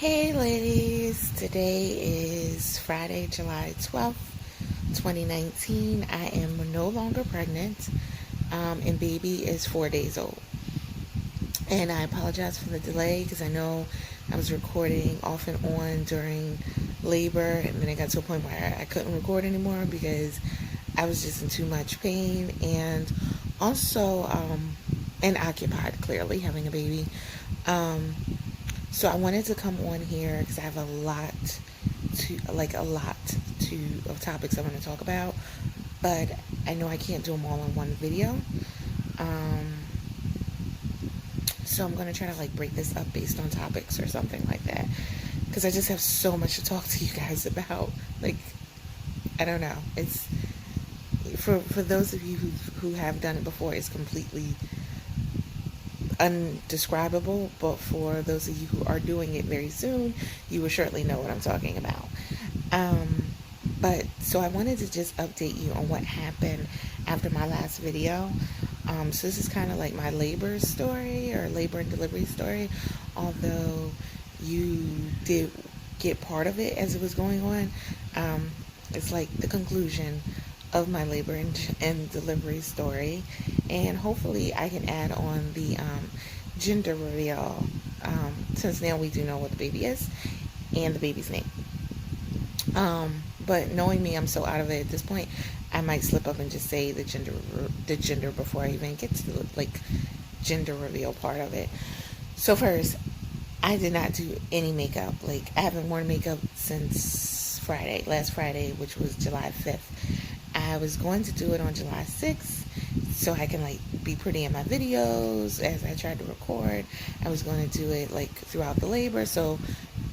Hey ladies, today is Friday, July 12th, 2019. I am no longer pregnant, and baby is 4 days old. And I apologize for the delay because I know I was recording off and on during labor, and then it got to a point where I couldn't record anymore because I was just in too much pain and also and occupied, clearly, having a baby. Um, so I wanted to come on here because I have a lot of topics I want to talk about, but I know I can't do them all in one video. Um, so I'm gonna try to break this up based on topics or something like that because I just have so much to talk to you guys about. I don't know. It's for those of you who have done it before, it's completely undescribable, but for those of you who are doing it very soon, you will surely know what I'm talking about. But so I wanted to just update you on what happened after my last video. So this is kind of like my labor story or labor and delivery story, although you did get part of it as it was going on. It's like the conclusion of my labor and delivery story, and hopefully I can add on the gender reveal, since now we do know what the baby is and the baby's name. But knowing me, I'm so out of it at this point, I might slip up and just say the gender before I even get to the gender reveal part of it. So first, I did not do any makeup. I haven't worn makeup since last Friday, which was July 5th. I was going to do it on July 6th so I can be pretty in my videos as I tried to record. I was going to do it throughout the labor,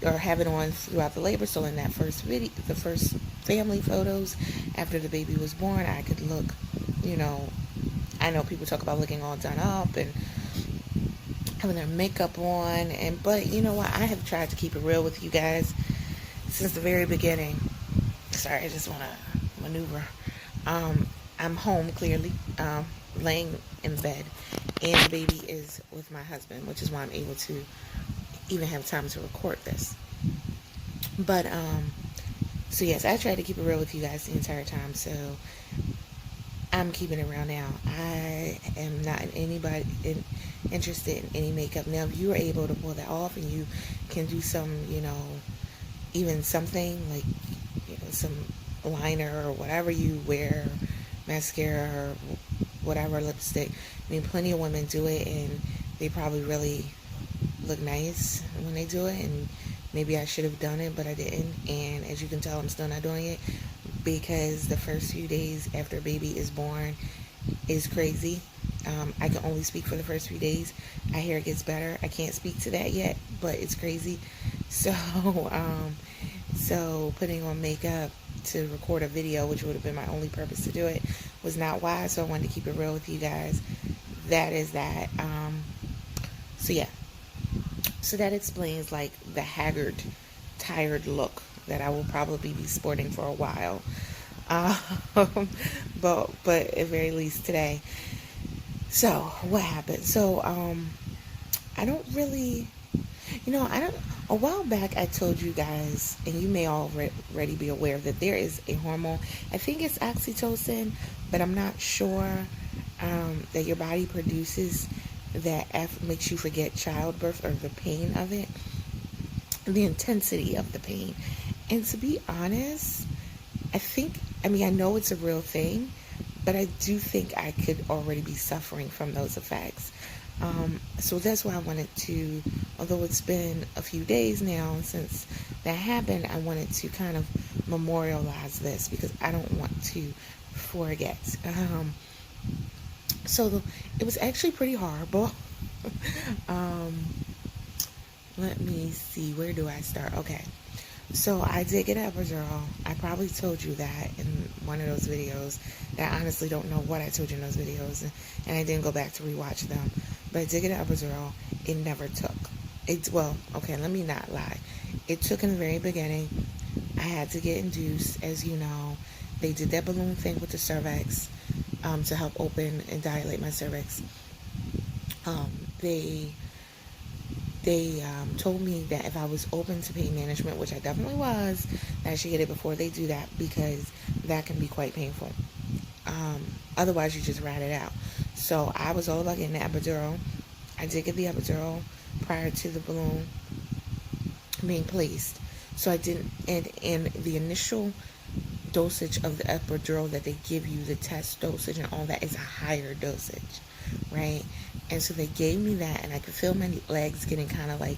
or have it on throughout the labor, so in that first video, the first family photos after the baby was born, I could look, I know people talk about looking all done up and having their makeup on, but you know what, I have tried to keep it real with you guys since the very beginning. Sorry, I just want to maneuver. I'm home, clearly, laying in bed, and the baby is with my husband, which is why I'm able to even have time to record this. But so yes, I tried to keep it real with you guys the entire time, so I'm keeping it real now. I am not interested in any makeup. Now, if you are able to pull that off and you can do some, even something some liner or whatever you wear, mascara or whatever, lipstick. I mean, plenty of women do it, and they probably really look nice when they do it, and maybe I should have done it, but I didn't. And as you can tell, I'm still not doing it because the first few days after a baby is born is crazy. I can only speak for the first few days. I hear it gets better. I can't speak to that yet, but it's crazy. So so putting on makeup to record a video, which would have been my only purpose to do it, was not wise. So I wanted to keep it real with you guys. That is that. So yeah. So that explains the haggard, tired look that I will probably be sporting for a while. But at very least today. So what happened? So I don't really, a while back I told you guys, and you may already be aware that there is a hormone, I think it's oxytocin, but I'm not sure, that your body produces that makes you forget childbirth or the pain of it, the intensity of the pain. And to be honest, I know it's a real thing, but I do think I could already be suffering from those effects. So that's why I wanted to, although it's been a few days now since that happened, I wanted to kind of memorialize this because I don't want to forget. So it was actually pretty horrible. Let me see, where do I start? Okay. So I did get an epidural. I probably told you that in one of those videos. I honestly don't know what I told you in those videos, and I didn't go back to rewatch them. But I did get an epidural. It never took. Let me not lie. It took in the very beginning. I had to get induced, as you know. They did that balloon thing with the cervix to help open and dilate my cervix. They they told me that if I was open to pain management, which I definitely was, that I should get it before they do that, because that can be quite painful. Otherwise, you just ride it out. So I was all about getting the epidural. I did get the epidural prior to the balloon being placed. So I didn't, and the initial dosage of the epidural that they give you, the test dosage and all that, is a higher dosage, right? And so they gave me that, and I could feel my legs getting kind of like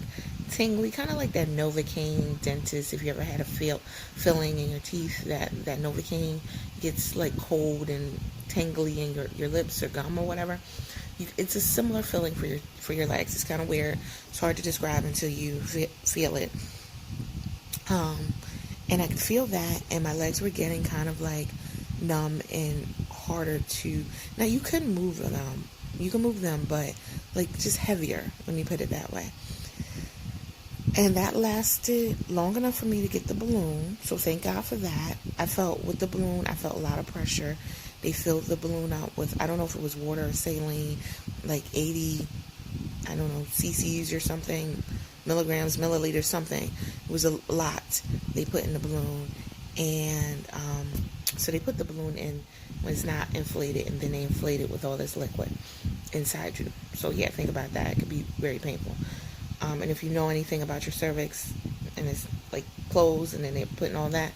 tingly, kind of like that Novocaine dentist. If you ever had a filling in your teeth, that Novocaine gets like cold and tingly in your lips or gum or whatever. It's a similar feeling for your legs. It's kind of weird. It's hard to describe until you feel it. And I could feel that, and my legs were getting kind of like numb and harder to. Now you couldn't move them. You can move them, but like just heavier. Let me put it that way. And that lasted long enough for me to get the balloon. So thank God for that. I felt with the balloon, I felt a lot of pressure. They filled the balloon up with, I don't know if it was water or saline, like 80, I don't know, cc's or something, milligrams, milliliters, something. It was a lot they put in the balloon. And so they put the balloon in when it's not inflated, and then they inflate it with all this liquid inside you. So yeah, think about that. It could be very painful. And if you know anything about your cervix, and it's like closed, and then they're putting all that,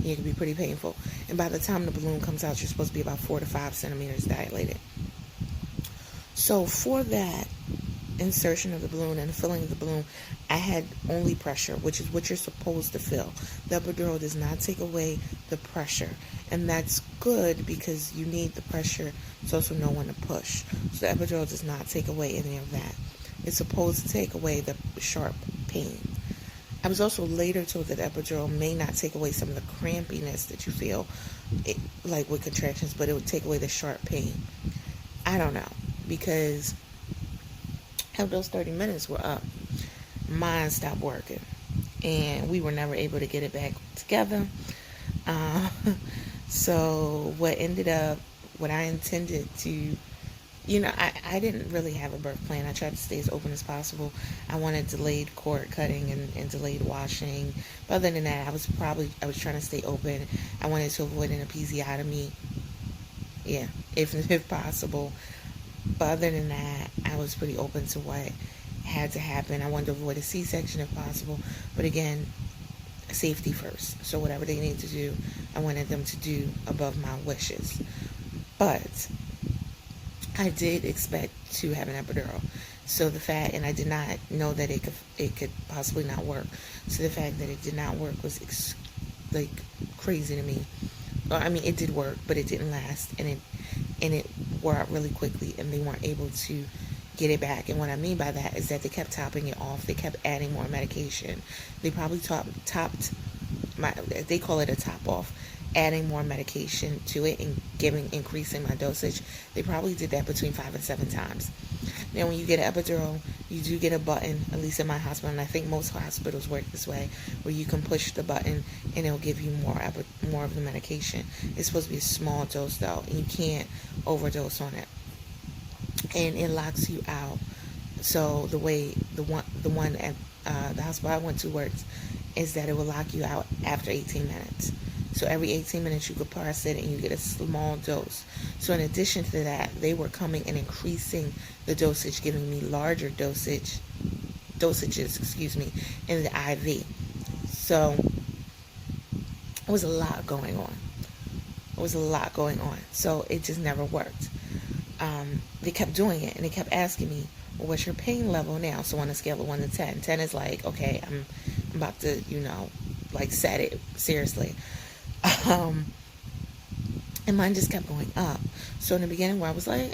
it can be pretty painful. And by the time the balloon comes out, you're supposed to be about 4 to 5 centimeters dilated. So for that insertion of the balloon and the filling of the balloon, I had only pressure, which is what you're supposed to feel. The epidural does not take away the pressure, and that's good because you need the pressure to also know when to push. So the epidural does not take away any of that. It's supposed to take away the sharp pain. I was also later told that epidural may not take away some of the crampiness that you feel, like with contractions, but it would take away the sharp pain. I don't know, because after those 30 minutes were up, mine stopped working, and we were never able to get it back together. So what I intended to, I didn't really have a birth plan. I tried to stay as open as possible. I wanted delayed cord cutting and delayed washing. But other than that, I was trying to stay open. I wanted to avoid an episiotomy, yeah, if possible. But other than that, I was pretty open to what had to happen. I wanted to avoid a C-section if possible. But again, safety first. So whatever they need to do, I wanted them to do above my wishes. But I did expect to have an epidural. So the fact, and I did not know that it could possibly not work. So the fact that it did not work was like crazy to me. I mean, it did work, but it didn't last, and it wore out really quickly, and they weren't able to get it back. And what I mean by that is that they kept topping it off. They kept adding more medication. They probably topped they call it a top off, adding more medication to it and increasing my dosage. They probably did that between 5 and 7 times. Now, when you get an epidural, you do get a button, at least in my hospital, and I think most hospitals work this way, where you can push the button and it'll give you more of the medication. It's supposed to be a small dose though, and you can't overdose on it. And it locks you out. So the way the one at the hospital I went to works is that it will lock you out after 18 minutes. So every 18 minutes you could press it and you get a small dose. So in addition to that, they were coming and increasing the dosage, giving me larger dosages, in the IV. So it was a lot going on. So it just never worked. They kept doing it, and they kept asking me, well, what's your pain level now? So on a scale of 1 to 10, 10 is like, okay, I'm about to, like set it seriously. And mine just kept going up. So in the beginning, where I was like,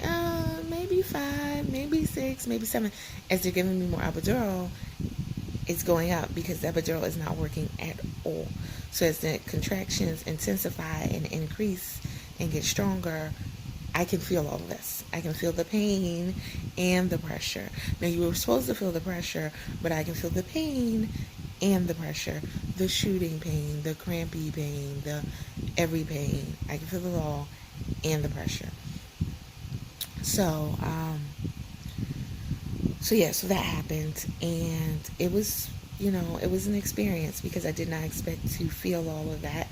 maybe 5, maybe 6, maybe 7, as they're giving me more epidural, it's going up because the epidural is not working at all. So as the contractions intensify and increase and get stronger, I can feel all this. I can feel the pain and the pressure. Now, you were supposed to feel the pressure, but I can feel the pain and the pressure. The shooting pain, the crampy pain, the every pain. I can feel it all, and the pressure. So So yeah, so that happened, and it was, it was an experience because I did not expect to feel all of that.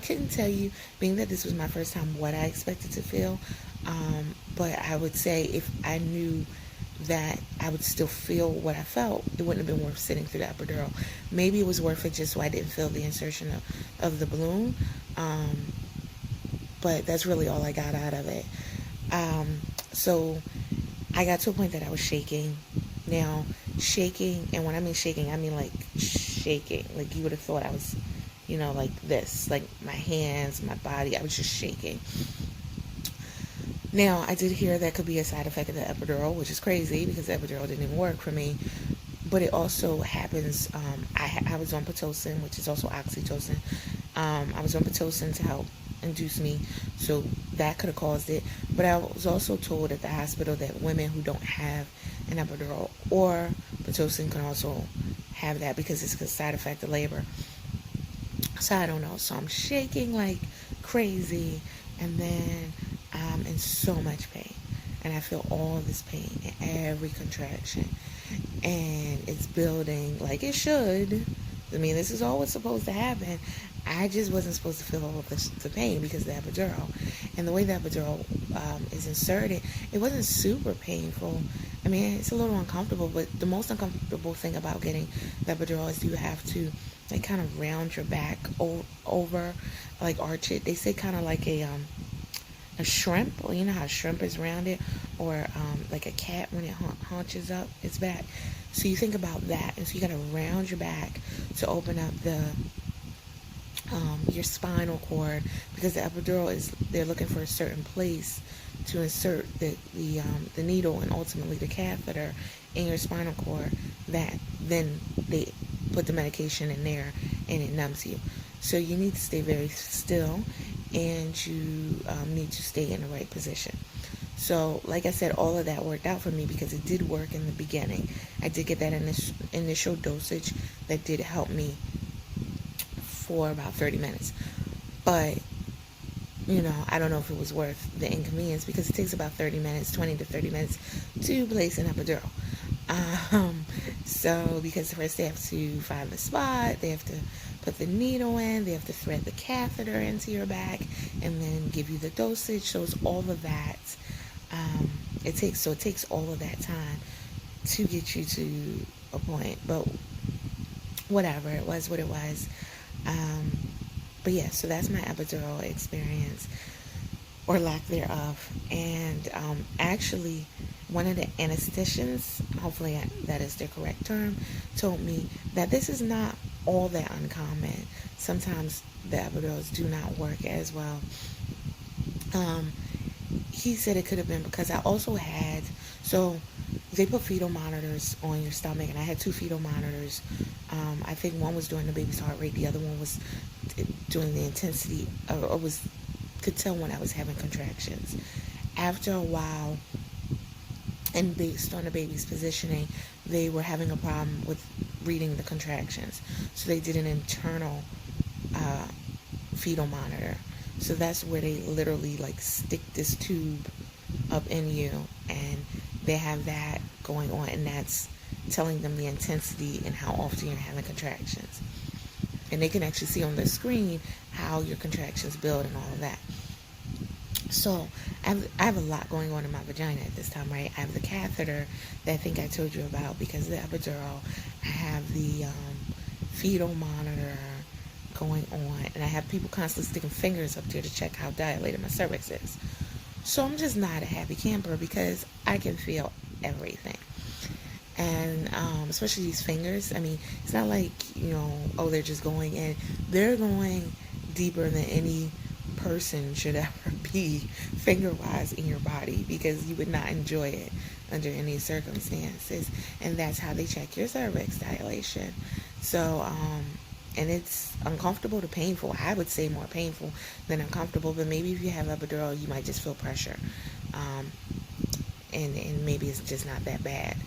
Couldn't tell you, being that this was my first time, what I expected to feel. But I would say if I knew that I would still feel what I felt, it wouldn't have been worth sitting through the epidural. Maybe it was worth it just so I didn't feel the insertion of the balloon. But that's really all I got out of it. So I got to a point that I was shaking. Now, shaking, and when I mean shaking, I mean like shaking. Like you would have thought I was, like this, like my hands, my body, I was just shaking. Now, I did hear that could be a side effect of the epidural, which is crazy because the epidural didn't even work for me. But it also happens, I was on Pitocin, which is also oxytocin. I was on Pitocin to help induce me, so that could have caused it. But I was also told at the hospital that women who don't have an epidural or Pitocin can also have that because it's a side effect of labor. So I don't know. So I'm shaking like crazy, and then I'm in so much pain, and I feel all this pain in every contraction, and it's building like it should. I mean, this is all what's supposed to happen. I just wasn't supposed to feel all of the pain because of the epidural. And the way the epidural is inserted, it wasn't super painful. I mean, it's a little uncomfortable, but the most uncomfortable thing about getting the epidural is you have to like kind of round your back over, like arch it. They say kind of like a shrimp, or you know how a shrimp is rounded, or like a cat when it haunches up its back. So you think about that, and so you got to round your back to open up your spinal cord, because the epidural they're looking for a certain place to insert the needle and ultimately the catheter in your spinal cord, that then they put the medication in there and it numbs you. So you need to stay very still, and you need to stay in the right position. So like I said, all of that worked out for me because it did work in the beginning. I did get that initial dosage that did help me for about 30 minutes. But, I don't know if it was worth the inconvenience because it takes about 30 minutes, 20 to 30 minutes to place an epidural. So because first they have to find the spot, they have to put the needle in, they have to thread the catheter into your back, and then give you the dosage. So it's all of that. It takes all of that time to get you to a point. But whatever, it was what it was. But yeah, so that's my epidural experience, or lack thereof. And actually, one of the anestheticians, hopefully that is the correct term, told me that this is not all that uncommon. Sometimes the epidurals do not work as well. He said it could have been because I also had, so they put fetal monitors on your stomach, and I had 2 fetal monitors. I think one was doing the baby's heart rate, the other one was doing the intensity, or could tell when I was having contractions. After a while, and based on the baby's positioning, they were having a problem with reading the contractions. So they did an internal fetal monitor. So that's where they literally like stick this tube up in you, and they have that going on, and that's telling them the intensity and how often you're having contractions. And they can actually see on the screen how your contractions build and all of that. So I have a lot going on in my vagina at this time, right? I have the catheter that I think I told you about because of the epidural. I have the fetal monitor going on, and I have people constantly sticking fingers up there to check how dilated my cervix is. So I'm just not a happy camper because I can feel everything. And especially these fingers, I mean, it's not like, they're just going in. They're going deeper than any person should ever be finger-wise in your body, because you would not enjoy it under any circumstances. And that's how they check your cervix dilation. So, and it's uncomfortable to painful. I would say more painful than uncomfortable, but maybe if you have epidural, you might just feel pressure. And maybe it's just not that bad.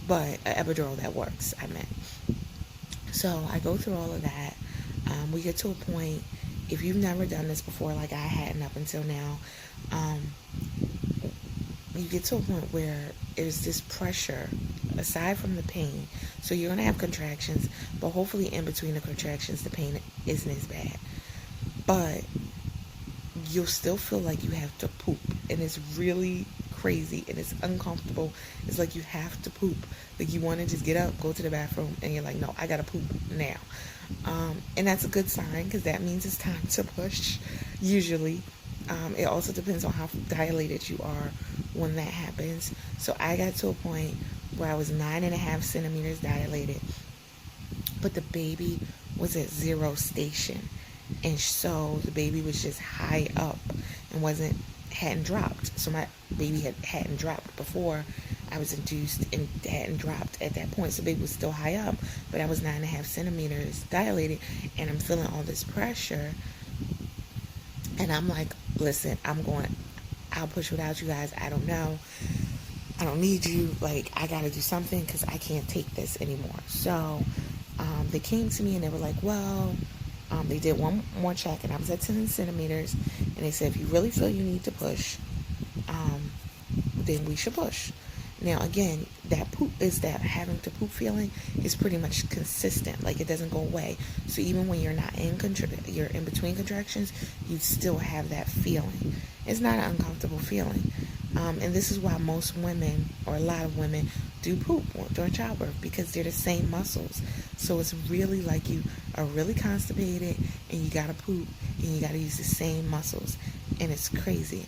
But an epidural that works, I meant. So I go through all of that. We get to a point, if you've never done this before, like I hadn't up until now, you get to a point where there's this pressure aside from the pain. So you're going to have contractions, but hopefully in between the contractions, the pain isn't as bad. But you'll still feel like you have to poop, and it's really crazy and it's uncomfortable. It's like you have to poop. Like you want to just get up, go to the bathroom, and you're like, no, I gotta poop now. And that's a good sign because that means it's time to push, usually. It also depends on how dilated you are when that happens. So I got to a point where I was 9.5 centimeters dilated, but the baby was at 0 station. And so the baby was just high up and hadn't dropped. So my baby hadn't dropped before I was induced and hadn't dropped at that point. So the baby was still high up, but I was 9.5 centimeters dilated, and I'm feeling all this pressure. And I'm like, listen, I'll push without you guys. I don't know. I don't need you. Like, I got to do something because I can't take this anymore. So they came to me and they were like, well, they did one more check, and I was at 10 centimeters. And they said, if you really feel you need to push, then we should push. Now, again, that having to poop feeling is pretty much consistent. Like, it doesn't go away. So even when you're not you're in between contractions, you still have that feeling. It's not an uncomfortable feeling. And this is why most women, or a lot of women, do poop during childbirth, because they're the same muscles. So it's really like you are really constipated and you gotta poop and you gotta use the same muscles. And it's crazy.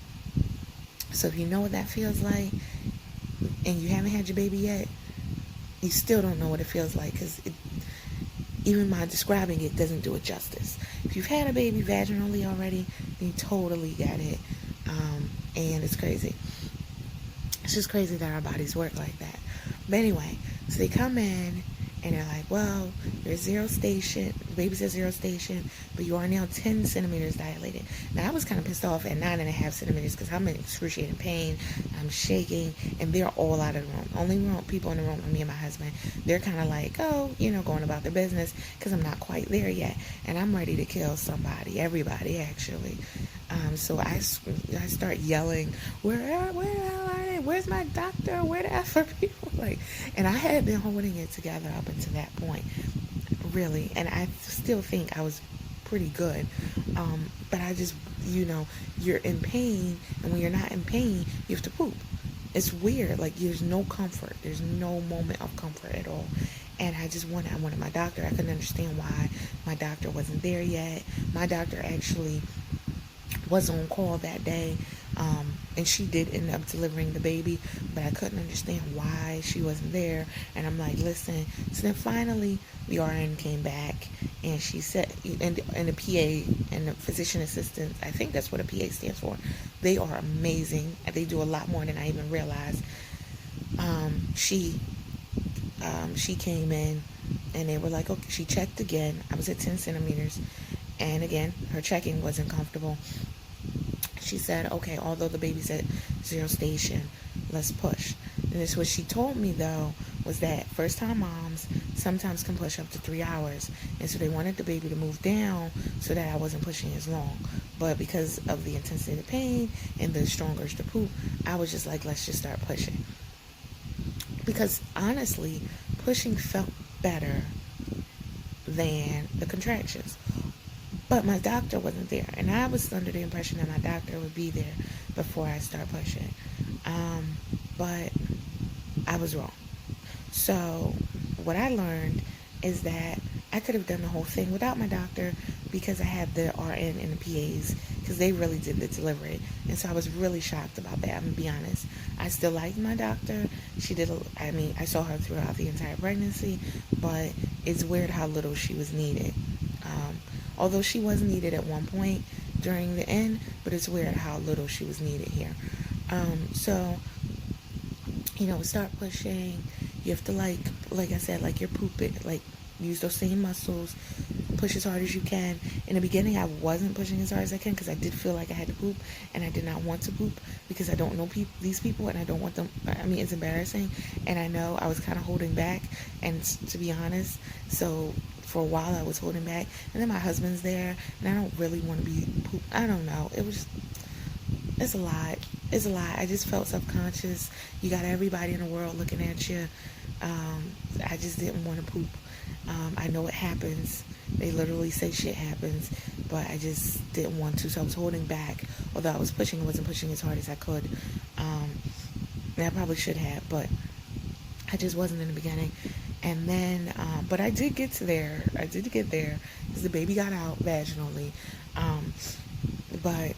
So if you know what that feels like and you haven't had your baby yet, you still don't know what it feels like, because even my describing it doesn't do it justice. If you've had a baby vaginally already, then you totally get it. And it's crazy. It's just crazy that our bodies work like that. But anyway, so they come in and they're like, well, you're 0 station, the baby's at 0 station, but you are now 10 centimeters dilated. Now, I was kind of pissed off at 9.5 centimeters because I'm in excruciating pain, I'm shaking, and they're all out of the room. Only people in the room are me and my husband. They're kind of like, oh, going about their business, because I'm not quite there yet, and I'm ready to kill somebody, everybody, actually. So I start yelling, where are they? Where's my doctor? Where the F are people? And I had been holding it together up until that point, really, and I still think I was pretty good. But I just, you're in pain, and when you're not in pain, you have to poop. It's weird. There's no comfort. There's no moment of comfort at all. And I wanted my doctor. I couldn't understand why my doctor wasn't there yet. My doctor actually was on call that day, and she did end up delivering the baby, but I couldn't understand why she wasn't there. And I'm like, listen. So then finally the RN came back, and she said, and the PA and the physician assistant, I think that's what a PA stands for, they are amazing. They do a lot more than I even realized. She came in, and they were like, okay, she checked again. I was at 10 centimeters, and again, her checking wasn't comfortable. She said, okay, although the baby's at 0 station, let's push. And this, what she told me, though, was that first-time moms sometimes can push up to 3 hours. And so they wanted the baby to move down so that I wasn't pushing as long. But because of the intensity of the pain and the strong urge to poop, I was just like, let's just start pushing. Because honestly, pushing felt better than the contractions. But my doctor wasn't there, and I was under the impression that my doctor would be there before I start pushing. But I was wrong. So what I learned is that I could have done the whole thing without my doctor, because I had the RN and the PAs, because they really did the delivery. And so I was really shocked about that. I'm going to be honest. I still liked my doctor. I saw her throughout the entire pregnancy, but it's weird how little she was needed. Although she was needed at one point during the end, but it's weird how little she was needed here. So, start pushing. You have to, like I said, you're pooping, use those same muscles, push as hard as you can. In the beginning, I wasn't pushing as hard as I can, because I did feel like I had to poop, and I did not want to poop, because I don't know these people, and I don't want them. It's embarrassing, and I know I was kind of holding back, and to be honest, so for a while I was holding back, and then my husband's there, and I don't really want to be poop. I don't know. It's a lot. it's a lot. I just felt subconscious. You got everybody in the world looking at you. I just didn't want to poop. I know it happens. They literally say shit happens, but I just didn't want to, so I was holding back. Although I was pushing, I wasn't pushing as hard as I could. And I probably should have, but I just wasn't in the beginning. And then, but I did get there. I did get there because the baby got out vaginally. But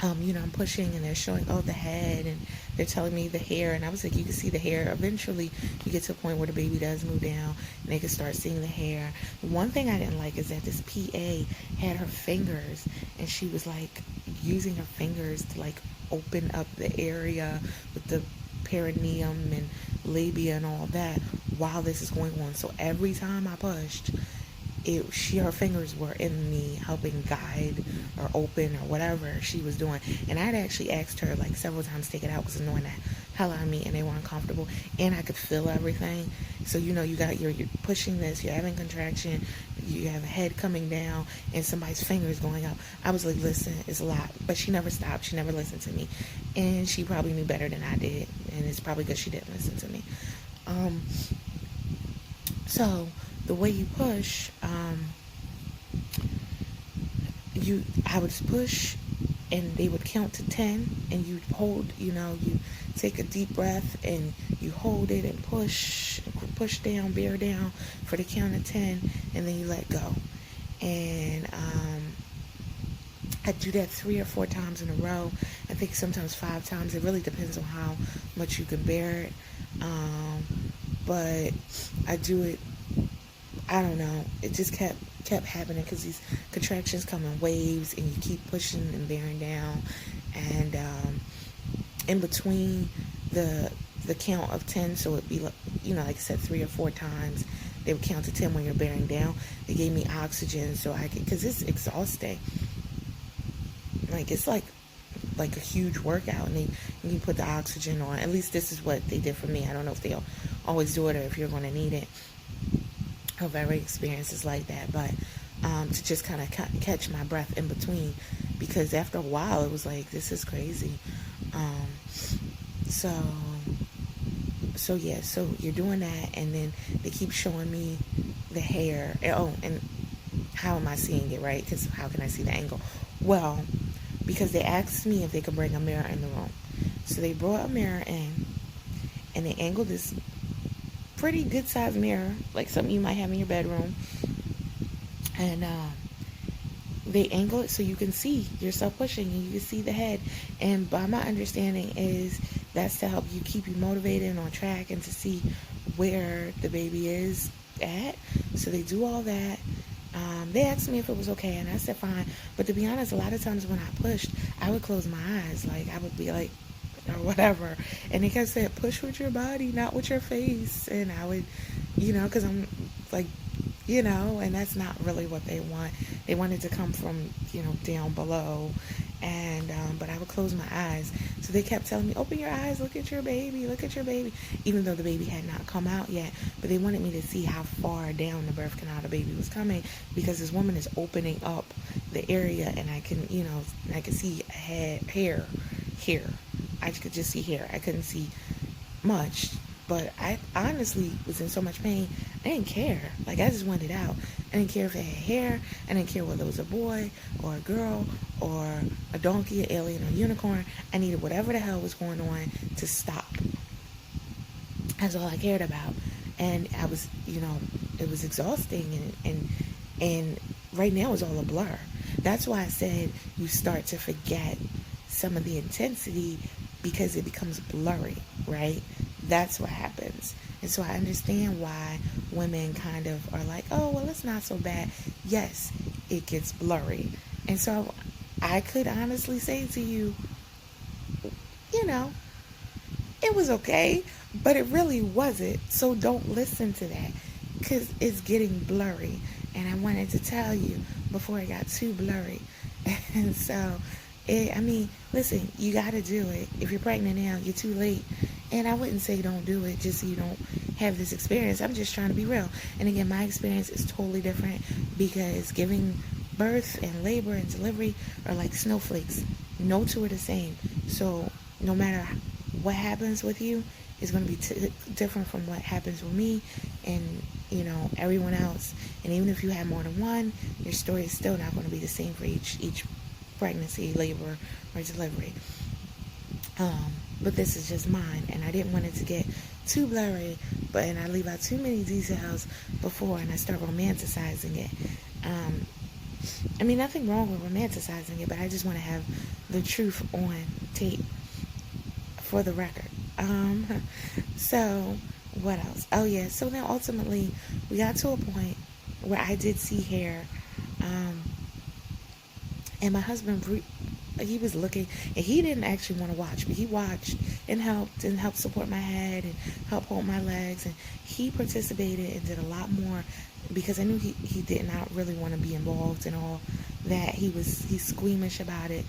I'm pushing and they're showing, the head, and they're telling me the hair. And I was like, you can see the hair. Eventually, you get to a point where the baby does move down and they can start seeing the hair. One thing I didn't like is that this PA had her fingers and she was like using her fingers to like open up the area with the perineum and labia and all that while this is going on. So every time I pushed, her fingers were in me helping guide or open or whatever she was doing. And I'd actually asked her like several times to take it out because annoying the hell out of me, and they were uncomfortable, and I could feel everything. So you're pushing this, you're having contraction, you have a head coming down and somebody's fingers going up. I was like, listen, it's a lot. But she never stopped. She never listened to me, and she probably knew better than I did, and it's probably because she didn't listen to me. So the way you push, I would push and they would count to 10, and you hold, you take a deep breath and you hold it and push down, bear down for the count of 10, and then you let go. And I do that 3 or 4 times in a row. I think sometimes 5 times. It really depends on how much you can bear it. But I do it, I don't know, it just kept happening because these contractions come in waves and you keep pushing and bearing down. And in between the count of 10, so it'd be like, like I said, 3 or 4 times, they would count to 10 when you're bearing down. They gave me oxygen so I could, because it's exhausting. Like, it's like a huge workout, and you put the oxygen on. At least this is what they did for me. I don't know if they'll always do it or if you're going to need it. Of every experience is like that, but to just kind of catch my breath in between, because after a while it was like, this is crazy. So you're doing that, and then they keep showing me the hair. And how am I seeing it, right? Because how can I see the angle? Well, because they asked me if they could bring a mirror in the room. So they brought a mirror in, and they angled this pretty good sized mirror, like something you might have in your bedroom, and they angle it so you can see yourself pushing and you can see the head. And by my understanding is that's to help you keep you motivated and on track, and to see where the baby is at. So they do all that. They asked me if it was okay, and I said fine. But to be honest, a lot of times when I pushed, I would close my eyes, like I would be like, or whatever, and they kept saying, push with your body, not with your face. And I would, because I'm like, and that's not really what they want. They wanted to come from, down below. And but I would close my eyes. So they kept telling me, open your eyes, look at your baby, even though the baby had not come out yet. But they wanted me to see how far down the birth canal the baby was coming, because this woman is opening up the area, and I can, I can see hair. I could just see hair. I couldn't see much, but I honestly was in so much pain, I didn't care. Like, I just wanted it out. I didn't care if it had hair. I didn't care whether it was a boy or a girl or a donkey, an alien, or a unicorn. I needed whatever the hell was going on to stop. That's all I cared about. And I was, it was exhausting, and right now it's all a blur. That's why I said you start to forget some of the intensity, because it becomes blurry, right? That's what happens. And so I understand why women kind of are like, oh, well, it's not so bad. Yes, it gets blurry. And so I could honestly say to you, it was okay, but it really wasn't. So don't listen to that, because it's getting blurry. And I wanted to tell you before it got too blurry. And so listen, you got to do it. If you're pregnant now, you're too late. And I wouldn't say don't do it just so you don't have this experience. I'm just trying to be real. And again, my experience is totally different, because giving birth and labor and delivery are like snowflakes. No two are the same. So no matter what happens with you, is going to be different from what happens with me and everyone else. And even if you have more than one, your story is still not going to be the same for each pregnancy, labor, or delivery. But this is just mine, and I didn't want it to get too blurry, and I leave out too many details before, and I start romanticizing it. I mean, nothing wrong with romanticizing it, but I just want to have the truth on tape for the record. So what else? Oh yeah. So then ultimately, we got to a point where I did see hair, and my husband, he was looking, and he didn't actually want to watch, but he watched and helped support my head and help hold my legs, and he participated and did a lot more because I knew he did not really want to be involved in all that. He's squeamish about it,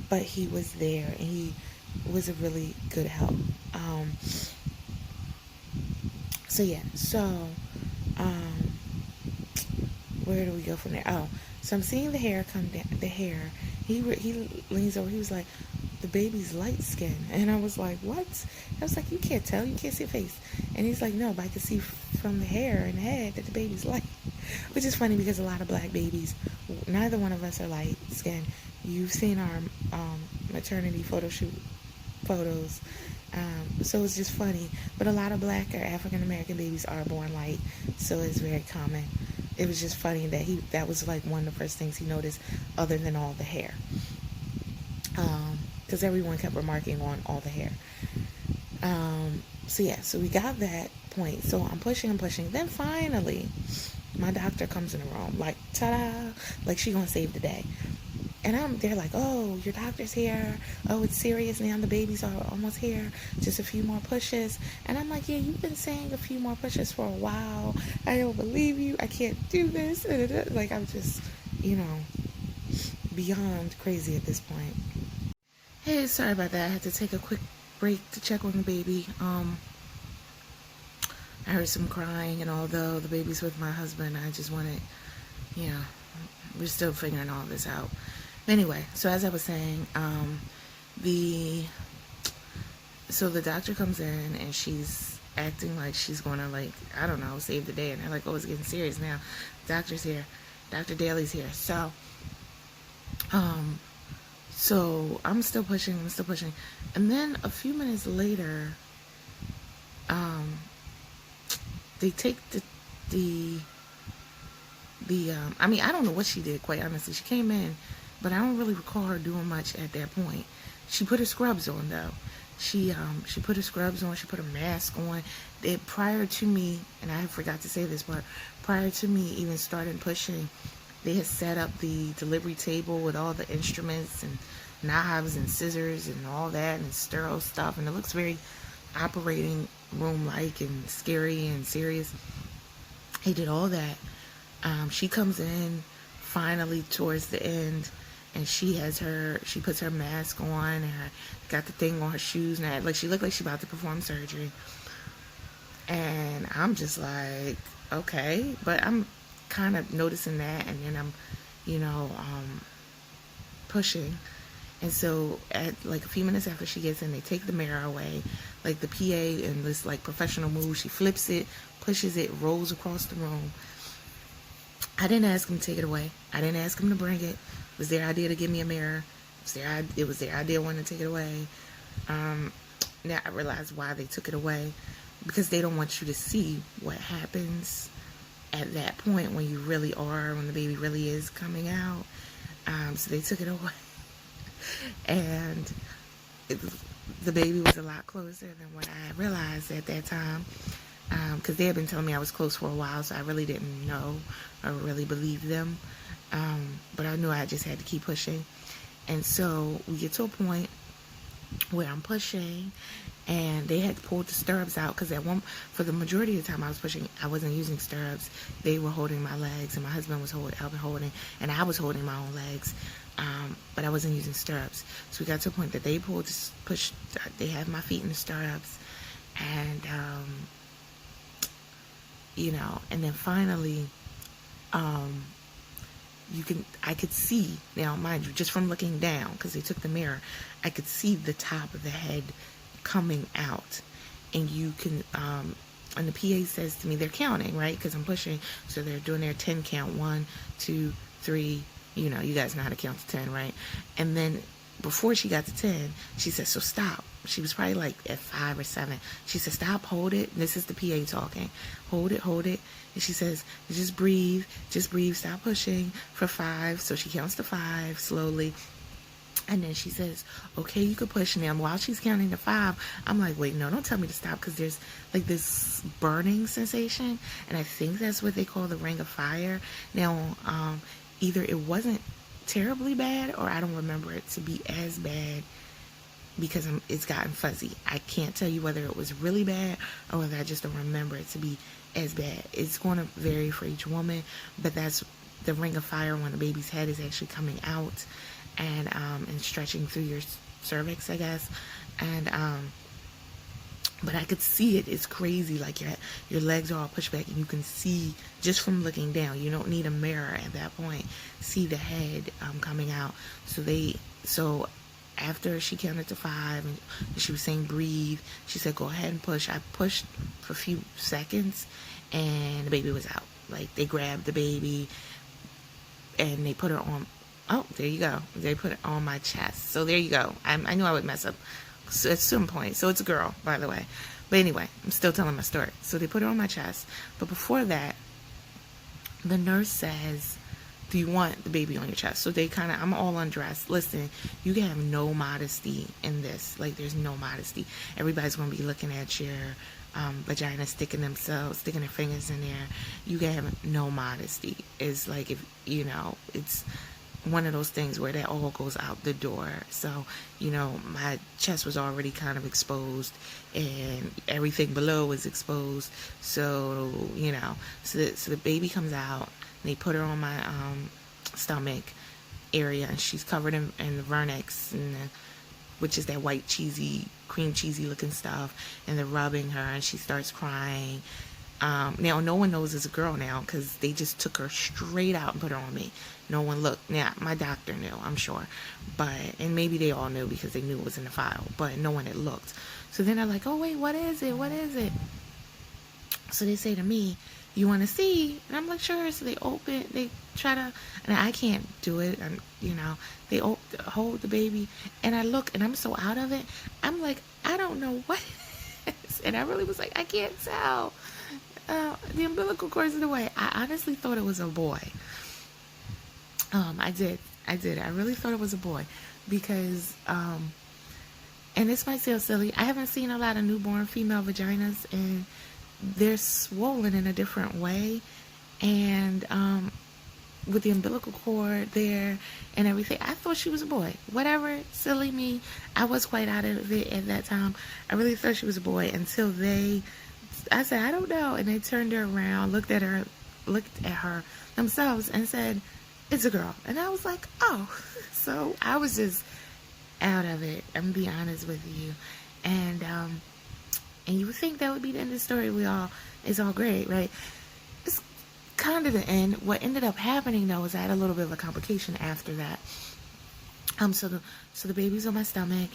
but he was there, and he was a really good help. So yeah, where do we go from there? Oh, so I'm seeing the hair come down. The hair. He leans over. He was like, "The baby's light skin," and I was like, "What?" I was like, "You can't tell. You can't see a face." And he's like, "No, but I can see from the hair and the head that the baby's light," which is funny because a lot of black babies, neither one of us are light skin. You've seen our maternity photo shoot photos. So it's just funny. But a lot of black or African American babies are born light, so it's very common. It was just funny that that was like one of the first things he noticed, other than all the hair. Because everyone kept remarking on all the hair. So yeah, so we got that point. So I'm pushing. Then finally, my doctor comes in the room, like, ta-da, like she gonna save the day. And they're like, "Oh, your doctor's here. Oh, it's serious now. The babies are almost here. Just a few more pushes." And I'm like, "Yeah, you've been saying a few more pushes for a while. I don't believe you. I can't do this." Like, I'm just, beyond crazy at this point. Hey, sorry about that. I had to take a quick break to check on the baby. I heard some crying, and although the baby's with my husband, I just wanted, we're still figuring all this out. Anyway, so as I was saying, so the doctor comes in and she's acting like she's gonna, like, I don't know, save the day, and they're like, "Oh, it's getting serious now. Doctor's here. Dr. Daly's here." So I'm still pushing, and then a few minutes later, they take I mean, I don't know what she did, quite honestly. She came in, but I don't really recall her doing much at that point. She put her scrubs on, though. She put her scrubs on. She put her mask on. Prior to me, and I forgot to say this part, prior to me even starting pushing, they had set up the delivery table with all the instruments and knives and scissors and all that and sterile stuff, and it looks very operating room-like and scary and serious. He did all that. She comes in finally towards the end, and she puts her mask on and got the thing on her shoes, and like she looked like she about to perform surgery. And I'm just like, okay, but I'm kind of noticing that, and then I'm, pushing. And so at like a few minutes after she gets in, they take the mirror away, like the PA in this like professional move. She flips it, pushes it, rolls across the room. I didn't ask him to take it away. I didn't ask him to bring it. It was their idea to give me a mirror. It was their idea wanting to take it away. Now I realize why they took it away, because they don't want you to see what happens at that point when you really are, when the baby really is coming out. So they took it away. And the baby was a lot closer than what I realized at that time, because they had been telling me I was close for a while, so I really didn't know or really believe them, but I knew I just had to keep pushing. And so we get to a point where I'm pushing, and they had pulled the stirrups out, because for the majority of the time I was pushing, I wasn't using stirrups. They were holding my legs, and my husband was holding, and I was holding my own legs, but I wasn't using stirrups. So we got to a point that they they had my feet in the stirrups, and and then finally, I could see, now mind you, just from looking down, because they took the mirror, I could see the top of the head coming out. And you can, and the PA says to me, they're counting, right? Because I'm pushing, so they're doing their 10 count, 1, 2, 3, you know, you guys know how to count to 10, right? And then before she got to 10, she said, so stop. She was probably like at 5 or 7. She said, stop, hold it. And this is the PA talking. Hold it, hold it. And she says, just breathe, stop pushing for 5. So she counts to 5 slowly. And then she says, okay, you can push now. While she's counting to 5, I'm like, wait, no, don't tell me to stop, because there's like this burning sensation. And I think that's what they call the ring of fire. Now, either it wasn't terribly bad, or I don't remember it to be as bad, because it's gotten fuzzy. I can't tell you whether it was really bad or whether I just don't remember it to be as bad. It's going to vary for each woman, but that's the ring of fire when the baby's head is actually coming out and stretching through your cervix, I guess. And but I could see it. It's crazy. Like your legs are all pushed back, and you can see just from looking down. You don't need a mirror at that point. See the head coming out. So after she counted to 5 and she was saying breathe, she said go ahead and push. I pushed for a few seconds, and the baby was out. Like, they grabbed the baby and they put her on. Oh, there you go. They put it on my chest. So there you go. I knew I would mess up at some point. So it's a girl, by the way. But anyway, I'm still telling my story. So they put her on my chest. But before that, the nurse says, do you want the baby on your chest? So they kind of, I'm all undressed. Listen, you can have no modesty in this. Like, there's no modesty. Everybody's going to be looking at your vagina, sticking their fingers in there. You can have no modesty. It's like, if, you know, it's one of those things where that all goes out the door. So, you know, my chest was already kind of exposed, and everything below was exposed. So, you know, so the baby comes out, and they put her on my stomach area, and she's covered in the vernix, which is that white cheesy, cream cheesy looking stuff, and they're rubbing her, and she starts crying. Now, no one knows it's a girl now, because they just took her straight out and put her on me. No one looked. Now, my doctor knew, I'm sure. And maybe they all knew because they knew it was in the file. But no one had looked. So then they're like, oh, wait, what is it? What is it? So they say to me, you want to see? And I'm like, sure. So they try to, and I can't do it. And, you know, they hold the baby. And I look, and I'm so out of it. I'm like, I don't know what it is. And I really was like, I can't tell. The umbilical cord is in the way. I honestly thought it was a boy. I did. I really thought it was a boy, because, and this might sound silly, I haven't seen a lot of newborn female vaginas, and they're swollen in a different way, and with the umbilical cord there and everything, I thought she was a boy. Whatever, silly me. I was quite out of it at that time. I really thought she was a boy until I said, I don't know, and they turned her around, looked at her themselves, and said, it's a girl. And I was like, oh. So I was just out of it, I'm gonna be honest with you. And you would think that would be the end of the story. It's all great, right? It's kind of the end. What ended up happening, though, is I had a little bit of a complication after that. So the baby's on my stomach,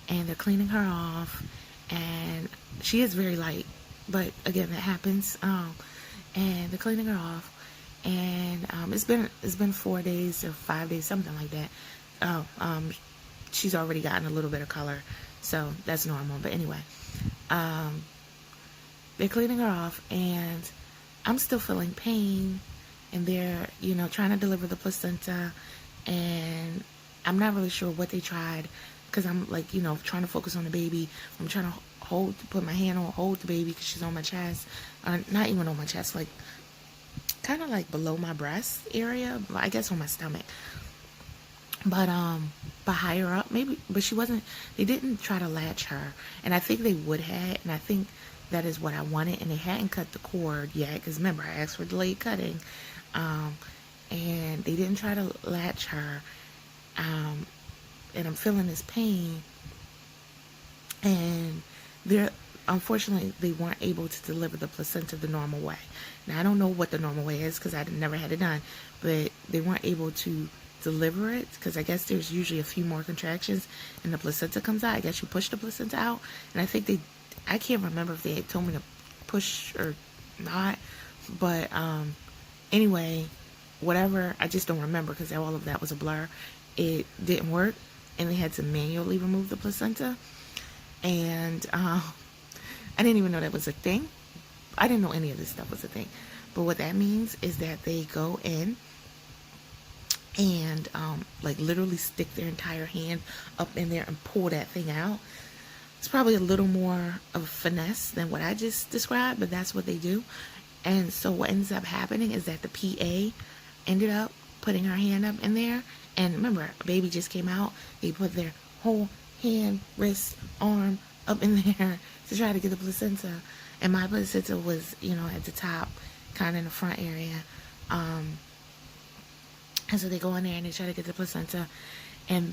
and they're cleaning her off, and she is very light, but again, that happens. And they're cleaning her off. And it's been 4 days or 5 days, something like that. She's already gotten a little bit of color, so that's normal. But anyway, they're cleaning her off, and I'm still feeling pain, and they're, you know, trying to deliver the placenta, and I'm not really sure what they tried, because I'm like, you know, trying to focus on the baby. I'm trying to put my hand on, hold the baby, because she's on my chest, not even on my chest, like kind of like below my breast area, I guess on my stomach, but higher up maybe. But they didn't try to latch her, and I think they would have, and I think that is what I wanted, and they hadn't cut the cord yet, because remember, I asked for delayed cutting, and they didn't try to latch her, and I'm feeling this pain, and unfortunately, they weren't able to deliver the placenta the normal way. Now, I don't know what the normal way is because I never had it done, but they weren't able to deliver it because I guess there's usually a few more contractions and the placenta comes out. I guess you push the placenta out, and I can't remember if they had told me to push or not, but anyway, whatever, I just don't remember because all of that was a blur. It didn't work, and they had to manually remove the placenta, and I didn't even know that was a thing. I didn't know any of this stuff was a thing. But what that means is that they go in and like literally stick their entire hand up in there and pull that thing out. It's probably a little more of finesse than what I just described, but that's what they do. And so what ends up happening is that the PA ended up putting her hand up in there. And remember, a baby just came out. They put their whole hand, wrist, arm up in there to try to get the placenta. And my placenta was, at the top, kind of in the front area. And so they go in there and they try to get the placenta. And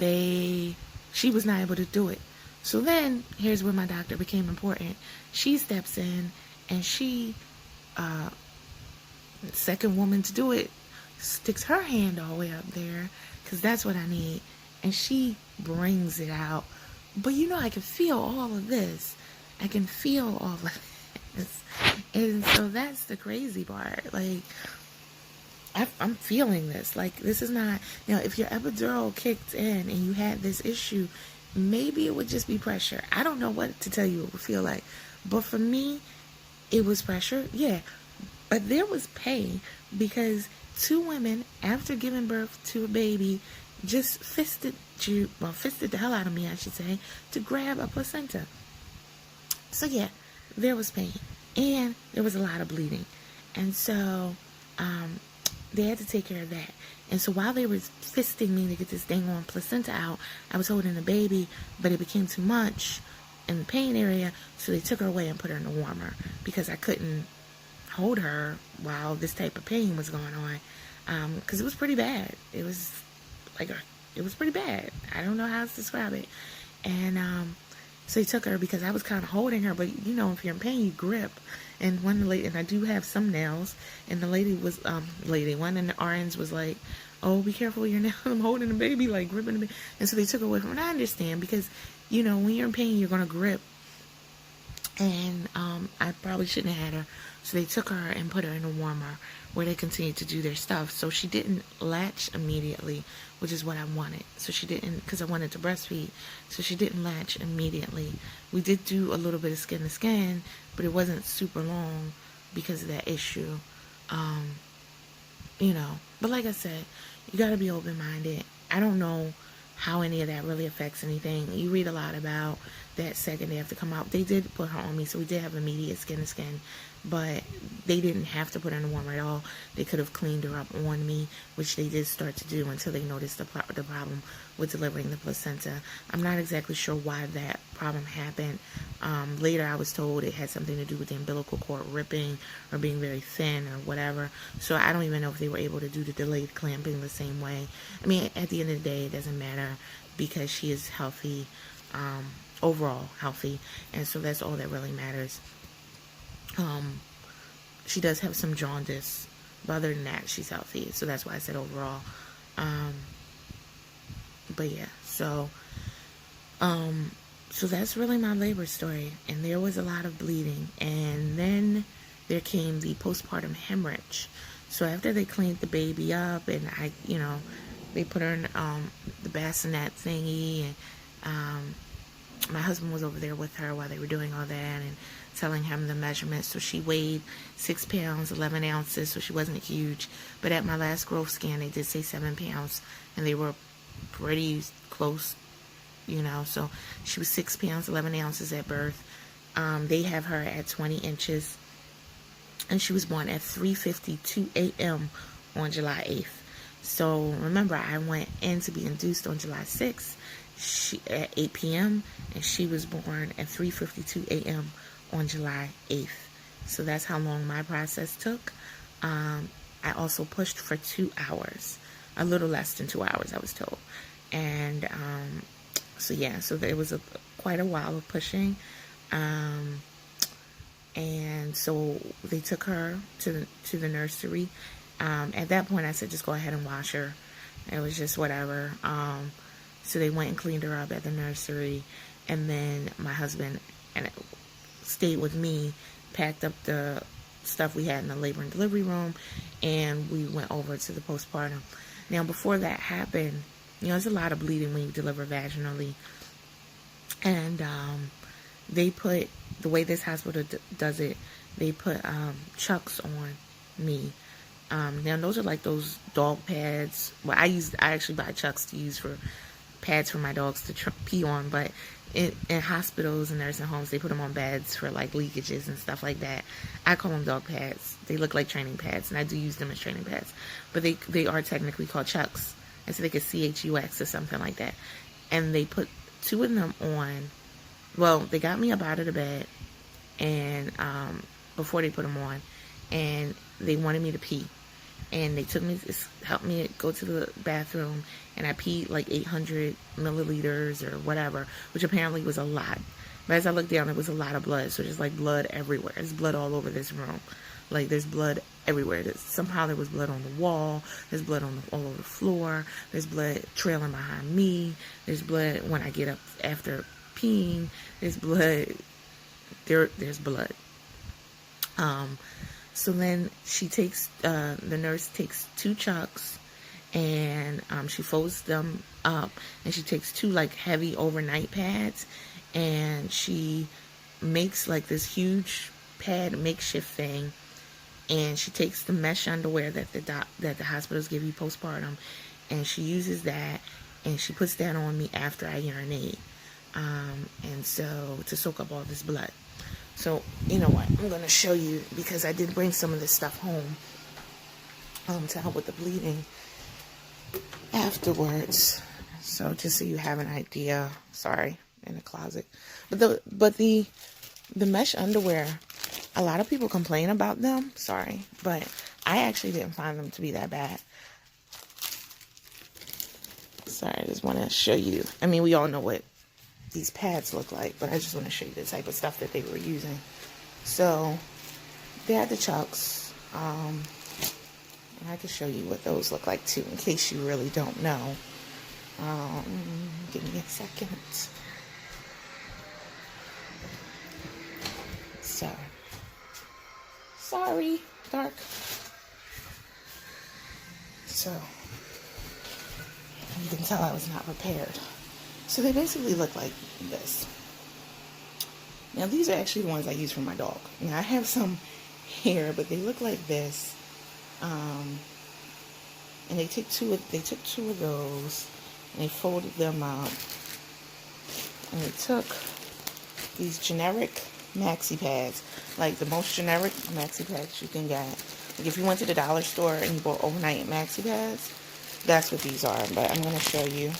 she was not able to do it. So then, here's where my doctor became important. She steps in and she, second woman to do it, sticks her hand all the way up there, because that's what I need. And she brings it out. But I can feel all of this. I can feel all of this. And so that's the crazy part. Like, I'm feeling this. Like, this is not, if your epidural kicked in and you had this issue, maybe it would just be pressure. I don't know what to tell you it would feel like. But for me, it was pressure, yeah. But there was pain because 2 women, after giving birth to a baby, just fisted the hell out of me, I should say, to grab a placenta. So yeah, there was pain. And there was a lot of bleeding. And so they had to take care of that. And so while they were fisting me to get this dang on placenta out, I was holding the baby, but it became too much in the pain area, so they took her away and put her in the warmer because I couldn't hold her while this type of pain was going on, because it was pretty bad. It was pretty bad. I don't know how to describe it. And so he took her because I was kind of holding her, but if you're in pain, you grip. And and I do have some nails, and the lady was, one in the RNs was like, oh, be careful with your nails. I'm holding the baby, like gripping the baby. And so they took her away from her. And I understand because, when you're in pain, you're going to grip. And I probably shouldn't have had her. So they took her and put her in a warmer where they continued to do their stuff. So she didn't latch immediately, which is what I wanted. So she didn't, because I wanted to breastfeed. So she didn't latch immediately. We did do a little bit of skin to skin, but it wasn't super long because of that issue. But like I said, you got to be open-minded. I don't know how any of that really affects anything. You read a lot about that second they have to come out. They did put her on me, so we did have immediate skin to skin, but they didn't have to put her in the warmer at all. They could have cleaned her up on me, which they did start to do until they noticed the problem with delivering the placenta. I'm not exactly sure why that problem happened. Later I was told it had something to do with the umbilical cord ripping or being very thin or whatever. So I don't even know if they were able to do the delayed clamping the same way. I mean, at the end of the day, it doesn't matter because she is healthy, overall healthy, and so that's all that really matters. She does have some jaundice, but other than that, she's healthy. So that's why I said overall. But yeah, so that's really my labor story. And there was a lot of bleeding. And then there came the postpartum hemorrhage. So after they cleaned the baby up and they put her in the bassinet thingy, and my husband was over there with her while they were doing all that and telling him the measurements. So she weighed 6 pounds, 11 ounces, so she wasn't huge. But at my last growth scan, they did say 7 pounds, and they were pretty close, So she was 6 pounds, 11 ounces at birth. They have her at 20 inches, and she was born at 3:52 a.m. on July 8th. So remember, I went in to be induced on July 6th. At 8 p.m. and she was born at 3:52 a.m. on July 8th. So that's how long my process took. I also pushed for 2 hours, a little less than 2 hours, I was told. And so there was quite a while of pushing. And so they took her to the nursery. At that point, I said, just go ahead and wash her. It was just whatever. So they went and cleaned her up at the nursery, and then my husband and stayed with me, packed up the stuff we had in the labor and delivery room, and we went over to the postpartum. Now, before that happened, there's a lot of bleeding when you deliver vaginally, and they put, the way this hospital does it, they put chucks on me. Now those are like those dog pads. Well, I actually buy chucks to use for pads for my dogs to pee on, but in hospitals and nursing homes, they put them on beds for like leakages and stuff like that. I call them dog pads. They look like training pads, and I do use them as training pads, but they are technically called chucks. It's like a CHUX or something like that. And they put 2 of them on. Well, they got me up out of the bed, and before they put them on, and they wanted me to pee. And they took me, helped me go to the bathroom, and I peed like 800 milliliters or whatever, which apparently was a lot. But as I looked down, it was a lot of blood. So there's like blood everywhere. There's blood all over this room. Like there's blood everywhere. Somehow there was blood on the wall. There's blood all over the floor. There's blood trailing behind me. There's blood when I get up after peeing. There's blood. There's blood. So then the nurse takes 2 chucks, and she folds them up, and she takes 2 like heavy overnight pads, and she makes like this huge pad makeshift thing, and she takes the mesh underwear that the hospitals give you postpartum, and she uses that, and she puts that on me after I urinate, and so to soak up all this blood. So, you know what, I'm going to show you, because I did bring some of this stuff home to help with the bleeding afterwards. So, just so you have an idea. Sorry, in the closet. But the mesh underwear, a lot of people complain about them. Sorry, but I actually didn't find them to be that bad. Sorry, I just want to show you. I mean, we all know what these pads look like, but I just want to show you the type of stuff that they were using. So they had the chucks, and I can show you what those look like too, in case you really don't know. Give me a second. So sorry, dark. So you can tell I was not prepared. So they basically look like this. Now these are actually the ones I use for my dog. Now I have some here, but they look like this. And they took two of those, and they folded them up. And they took these generic maxi pads, like the most generic maxi pads you can get. Like if you went to the dollar store and you bought overnight maxi pads, that's what these are. But I'm gonna show you.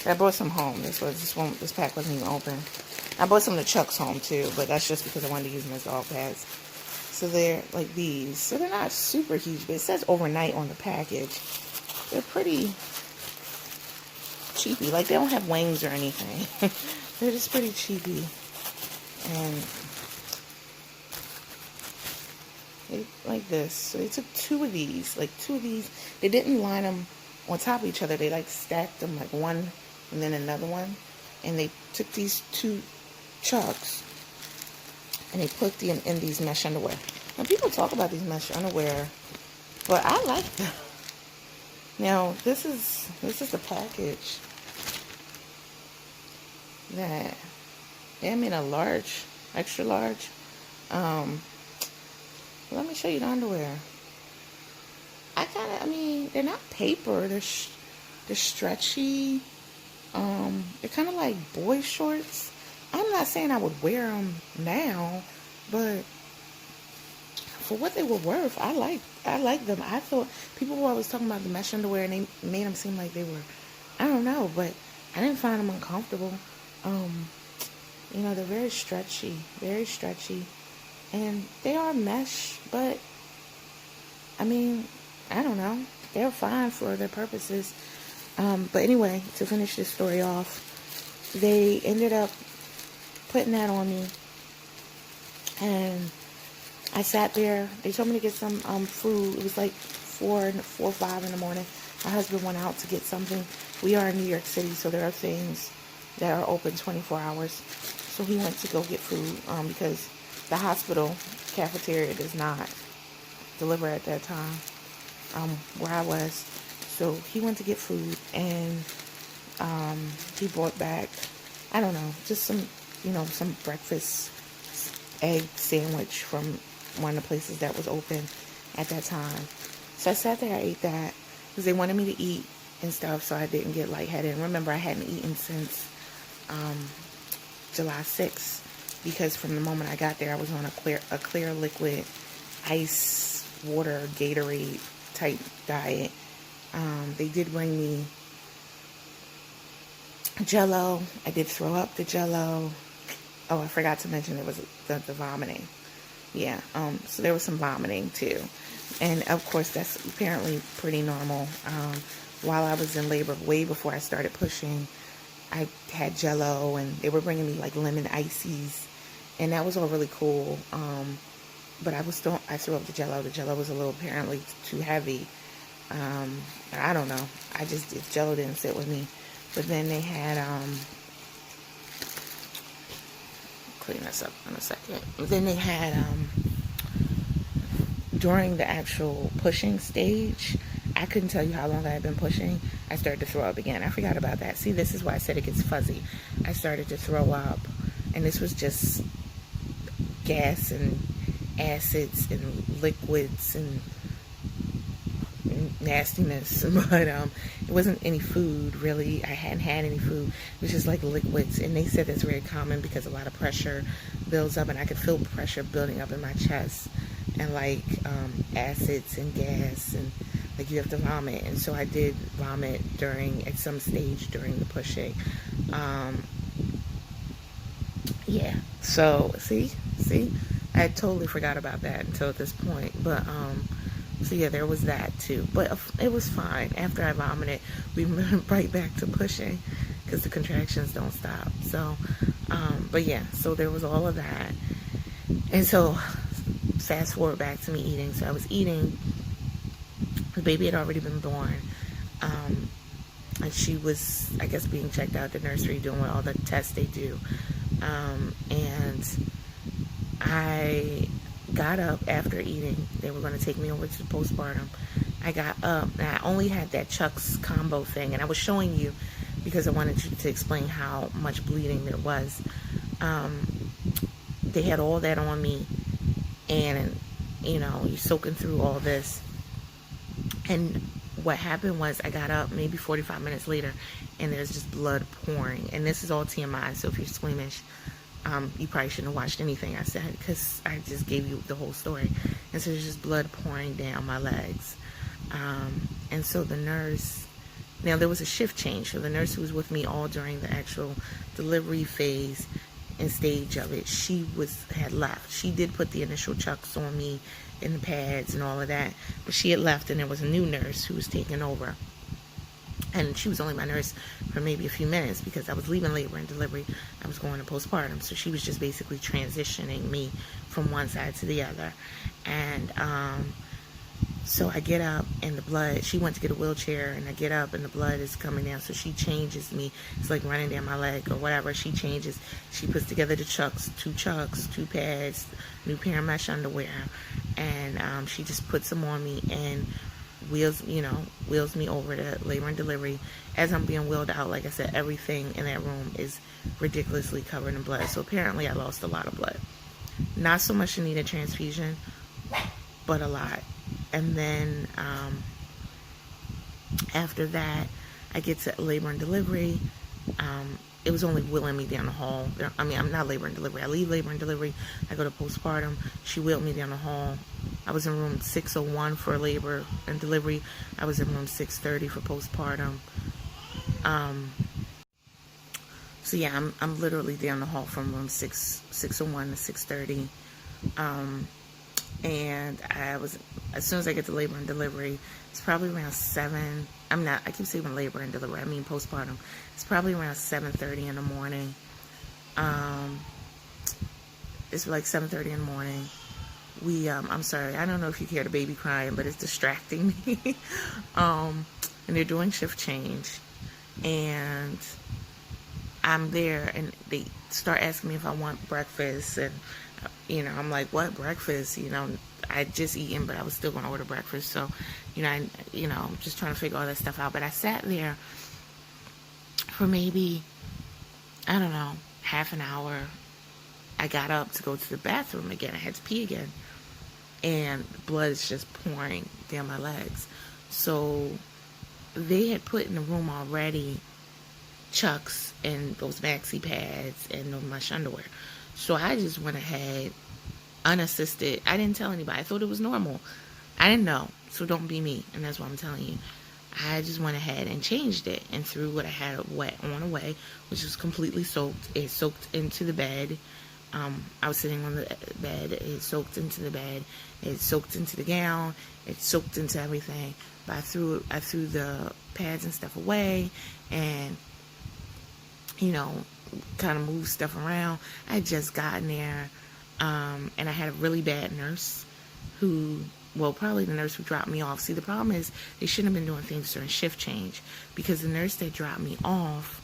I brought some home. This pack wasn't even open. I bought some of the Chucks home too, but that's just because I wanted to use them as dog pads. So they're like these. So they're not super huge, but it says overnight on the package. They're pretty cheapy. Like they don't have wings or anything. They're just pretty cheapy. And they like this. So they took 2 of these. They didn't line them on top of each other. They like stacked them like one and then another one. And they took these 2 Chucks and they put them in these mesh underwear. Now people talk about these mesh underwear, but I like them. Now this is the package that they made a large, extra large. Let me show you the underwear. They're not paper. They're stretchy. They're kind of like boy shorts. I'm not saying I would wear them now, but for what they were worth, I like them. I thought people were always talking about the mesh underwear, and they made them seem like they were, I don't know, but I didn't find them uncomfortable. They're very stretchy, and they are mesh, but I don't know. They're fine for their purposes. But anyway, to finish this story off, they ended up putting that on me. And I sat there. They told me to get some food. It was like 4 or 5 in the morning. My husband went out to get something. We are in New York City, so there are things that are open 24 hours. So he went to go get food because the hospital cafeteria does not deliver at that time where I was. So he went to get food, and he brought back, I don't know, just some breakfast egg sandwich from one of the places that was open at that time. So I sat there, I ate that because they wanted me to eat and stuff, so I didn't get lightheaded. And remember, I hadn't eaten since July 6th, because from the moment I got there, I was on a clear liquid ice water Gatorade type diet. They did bring me Jello. I did throw up the Jello. Oh, I forgot to mention there was the vomiting. Yeah, so there was some vomiting too. And of course, that's apparently pretty normal. While I was in labor, way before I started pushing, I had Jello, and they were bringing me like lemon ices, and that was all really cool. But I threw up the Jello. The Jello was a little apparently too heavy. I don't know. Jello didn't sit with me. But then they had, clean this up in a second. Then they had, during the actual pushing stage, I couldn't tell you how long I had been pushing. I started to throw up again. I forgot about that. See, this is why I said it gets fuzzy. I started to throw up, and this was just gas and acids and liquids and nastiness, but it wasn't any food really. I hadn't had any food. It was just like liquids, and they said that's very common because a lot of pressure builds up, and I could feel pressure building up in my chest, and like acids and gas, and like you have to vomit. And so I did vomit at some stage during the pushing. Yeah, so see, I totally forgot about that until this point. But so yeah, there was that too. But it was fine. After I vomited, we went right back to pushing because the contractions don't stop. So, but yeah, so there was all of that. And so fast forward back to me eating. So I was eating. The baby had already been born. And she was, I guess, being checked out at the nursery, doing all the tests they do. And I got up after eating. They were going to take me over to the postpartum. I got up, and I only had that Chuck's combo thing, and I was showing you because I wanted you to explain how much bleeding there was. They had all that on me, and you're soaking through all this. And what happened was I got up maybe 45 minutes later, and there's just blood pouring. And this is all TMI, so if you're squeamish, you probably shouldn't have watched anything I said, because I just gave you the whole story. And so there's just blood pouring down my legs. And so the nurse, now there was a shift change, so the nurse who was with me all during the actual delivery phase and stage of it, had left. She did put the initial chucks on me and the pads and all of that, but she had left, and there was a new nurse who was taking over. And she was only my nurse for maybe a few minutes because I was leaving labor and delivery. I was going to postpartum. So she was just basically transitioning me from one side to the other. And so I get up, and the blood, she went to get a wheelchair, and I get up, and the blood is coming down. So she changes me. It's like running down my leg or whatever. She changes. She puts together the chucks, two pads, new pair of mesh underwear. And she just puts them on me and wheels me over to labor and delivery. As I'm being wheeled out, like I said, everything in that room is ridiculously covered in blood. So apparently I lost a lot of blood. Not so much to need a transfusion, but a lot. And then after that, I get to labor and delivery. It was only wheeling me down the hall. I mean, I'm not labor and delivery. I leave labor and delivery. I go to postpartum. She wheeled me down the hall. I was in room 601 for labor and delivery. I was in room 630 for postpartum. So yeah, I'm literally down the hall from room 601 to 630. And as soon as I get to labor and delivery, it's probably around 7. I keep saying labor and delivery, I mean postpartum. It's probably around 7:30 in the morning. It's like 7:30 in the morning. I'm sorry, I don't know if you hear the baby crying, but it's distracting me. And they're doing shift change, and I'm there, and they start asking me if I want breakfast, and I'm like, what breakfast? I just eaten, but I was still going to order breakfast. So, I'm just trying to figure all that stuff out. But I sat there for maybe, I don't know, half an hour. I got up to go to the bathroom again. I had to pee again, and blood is just pouring down my legs. So they had put in the room already chucks and those maxi pads and no mesh underwear. So I just went ahead, unassisted. I didn't tell anybody. I thought it was normal. I didn't know. So don't be me. And that's what I'm telling you. I just went ahead and changed it and threw what I had wet on away, which was completely soaked. It soaked into the bed. I was sitting on the bed. It soaked into the bed. It soaked into the gown. It soaked into everything. But I threw the pads and stuff away, and kind of moved stuff around. I had just gotten there, and I had a really bad nurse probably the nurse who dropped me off. See, the problem is they shouldn't have been doing things during shift change, because the nurse that dropped me off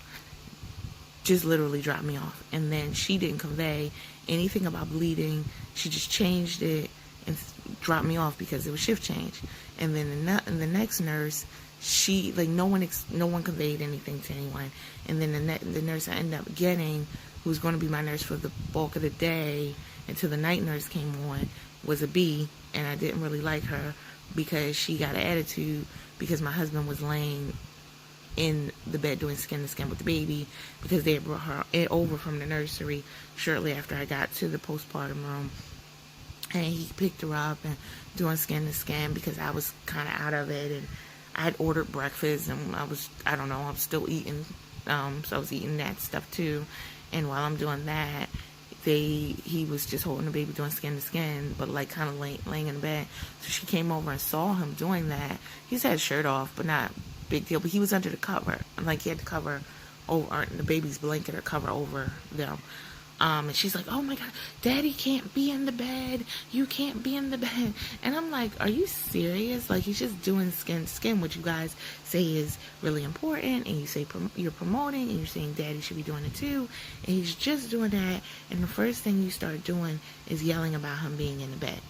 just literally dropped me off, and then she didn't convey anything about bleeding. She just changed it and dropped me off because it was shift change. And then the next nurse, she no one conveyed anything to anyone. And then the nurse I ended up getting, who was going to be my nurse for the bulk of the day until the night nurse came on, was a B, and I didn't really like her because she got an attitude because my husband was laying in the bed doing skin to skin with the baby, because they had brought her over from the nursery shortly after I got to the postpartum room, and he picked her up and doing skin to skin because I was kind of out of it, and I had ordered breakfast, and I was still eating, so I was eating that stuff too. And while I'm doing that, he was just holding the baby doing skin to skin, but like kind of laying in the bed. So she came over and saw him doing that. He's had his shirt off, but not big deal. But he was under the cover, like he had the cover over the baby's blanket or cover over them. And she's like, oh my God, Daddy can't be in the bed. You can't be in the bed. And I'm like, are you serious? Like, he's just doing skin to skin, which you guys say is really important. And you say you're promoting, and you're saying Daddy should be doing it too. And he's just doing that. And the first thing you start doing is yelling about him being in the bed.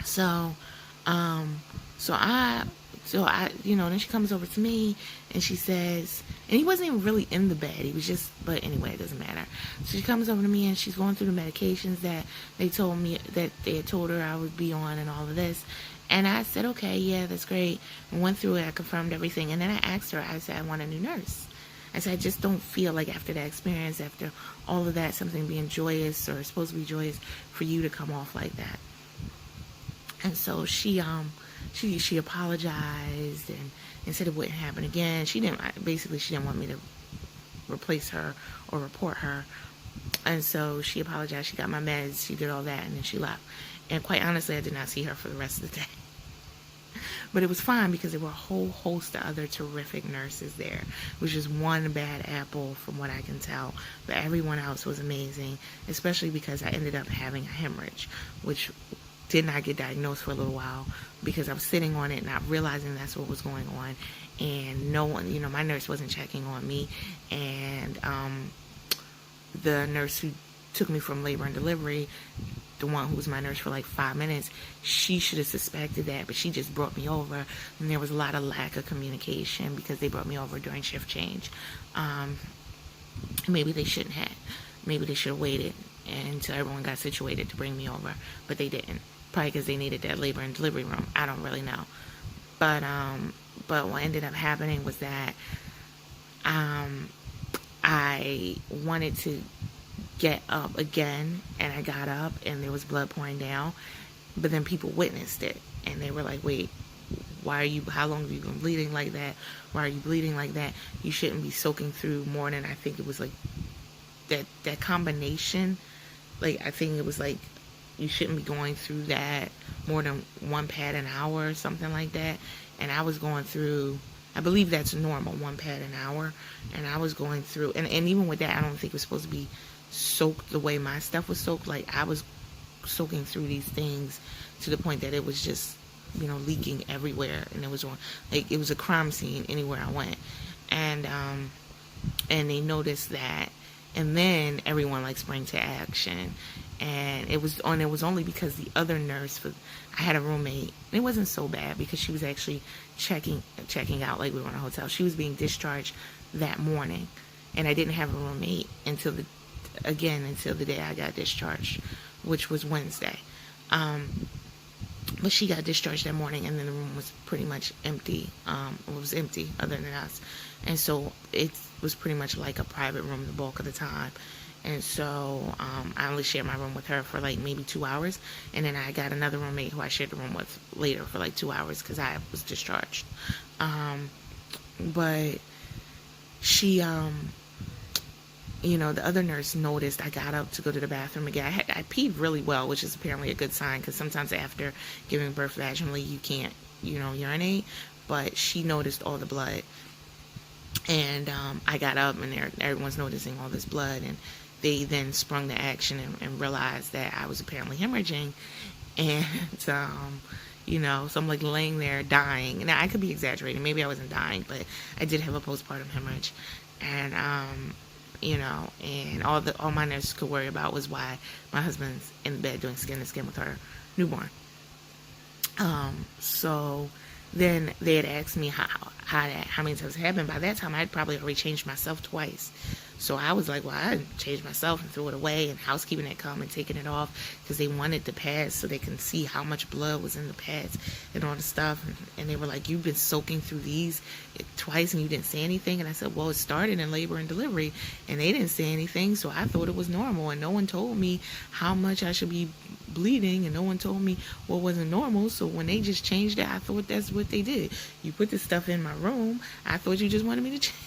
So then she comes over to me and she says, and he wasn't even really in the bed. He was just, but anyway, it doesn't matter. So she comes over to me and she's going through the medications that they told me, that they had told her I would be on, and all of this. And I said, okay, yeah, that's great. And went through it. I confirmed everything. And then I asked her, I said, I want a new nurse. I said, I just don't feel like after that experience, after all of that, something being joyous or supposed to be joyous, for you to come off like that. And so she apologized and said it wouldn't happen again. She didn't want me to replace her or report her. And so she apologized. She got my meds. She did all that, and then she left. And quite honestly, I did not see her for the rest of the day. But it was fine because there were a whole host of other terrific nurses there, which is one bad apple from what I can tell. But everyone else was amazing, especially because I ended up having a hemorrhage, which did not get diagnosed for a little while because I was sitting on it, not realizing that's what was going on. And no one, my nurse wasn't checking on me. And the nurse who took me from labor and delivery, the one who was my nurse for like 5 minutes, she should have suspected that, but she just brought me over. And there was a lot of lack of communication because they brought me over during shift change. Maybe they shouldn't have. Maybe they should have waited until everyone got situated to bring me over, but they didn't. Probably because they needed that labor and delivery room. I don't really know. But what ended up happening was that I wanted to get up again, and I got up, and there was blood pouring down. But then people witnessed it, and they were like, wait, how long have you been bleeding like that? Why are you bleeding like that? You shouldn't be soaking through more than, I think it was like that combination. Like, I think it was like, you shouldn't be going through that more than one pad an hour or something like that. And I was going through, I believe that's normal, one pad an hour. And I was going through, and even with that, I don't think it was supposed to be soaked the way my stuff was soaked. Like I was soaking through these things to the point that it was just, leaking everywhere, and it was like it was a crime scene anywhere I went. And they noticed that, and then everyone like sprang to action. And it was only because the other nurse, I had a roommate, and it wasn't so bad because she was actually checking out, like we were in a hotel. She was being discharged that morning, and I didn't have a roommate until the day I got discharged, which was Wednesday. But she got discharged that morning, and then the room was pretty much empty. It was empty other than us. And so it was pretty much like a private room the bulk of the time. And so I only shared my room with her for like maybe 2 hours. And then I got another roommate who I shared the room with later for like 2 hours because I was discharged. But she, the other nurse noticed I got up to go to the bathroom again. I peed really well, which is apparently a good sign because sometimes after giving birth vaginally, you can't, urinate. But she noticed all the blood. And I got up, and everyone's noticing all this blood. And they then sprung to action and realized that I was apparently hemorrhaging. And, so I'm like laying there dying. Now, I could be exaggerating. Maybe I wasn't dying, but I did have a postpartum hemorrhage. And, and all my nurse could worry about was why my husband's in bed doing skin to skin with her newborn. So then they had asked me how many times it happened. By that time, I'd probably already changed myself twice. So I was like, well, I changed myself and threw it away, and housekeeping had come and taken it off because they wanted the pads so they can see how much blood was in the pads and all the stuff. And they were like, you've been soaking through these twice and you didn't say anything. And I said, well, it started in labor and delivery, and they didn't say anything, so I thought it was normal. And no one told me how much I should be bleeding, and no one told me what wasn't normal. So when they just changed it, I thought that's what they did. You put this stuff in my room. I thought you just wanted me to change.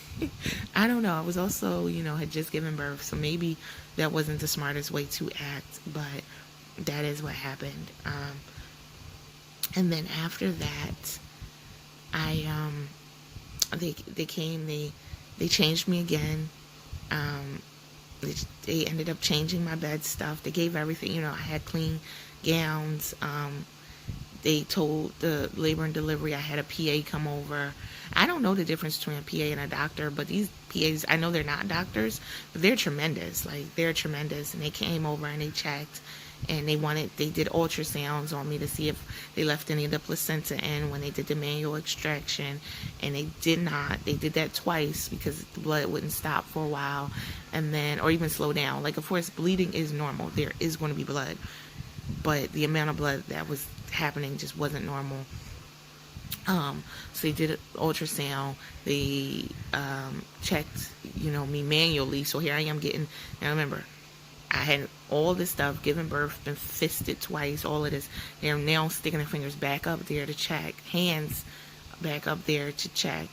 I don't know. I was also, had just given birth, so maybe that wasn't the smartest way to act, but that is what happened. And then after that, they came, they changed me again. They ended up changing my bed stuff. They gave everything, I had clean gowns. They told the labor and delivery I had a PA come over. I don't know the difference between a PA and a doctor, but these PAs, I know they're not doctors, but they're tremendous. Like, they're tremendous. And they came over and they checked, and they did ultrasounds on me to see if they left any of the placenta in when they did the manual extraction. And they did not. They did that twice because the blood wouldn't stop for a while, and then, or even slow down. Like, of course, bleeding is normal. There is going to be blood, but the amount of blood that was happening just wasn't normal. So they did an ultrasound. They checked, me manually. So here I am now remember, I had all this stuff, given birth, been fisted twice, all of this. They're now sticking their fingers back up there to check, hands back up there to check,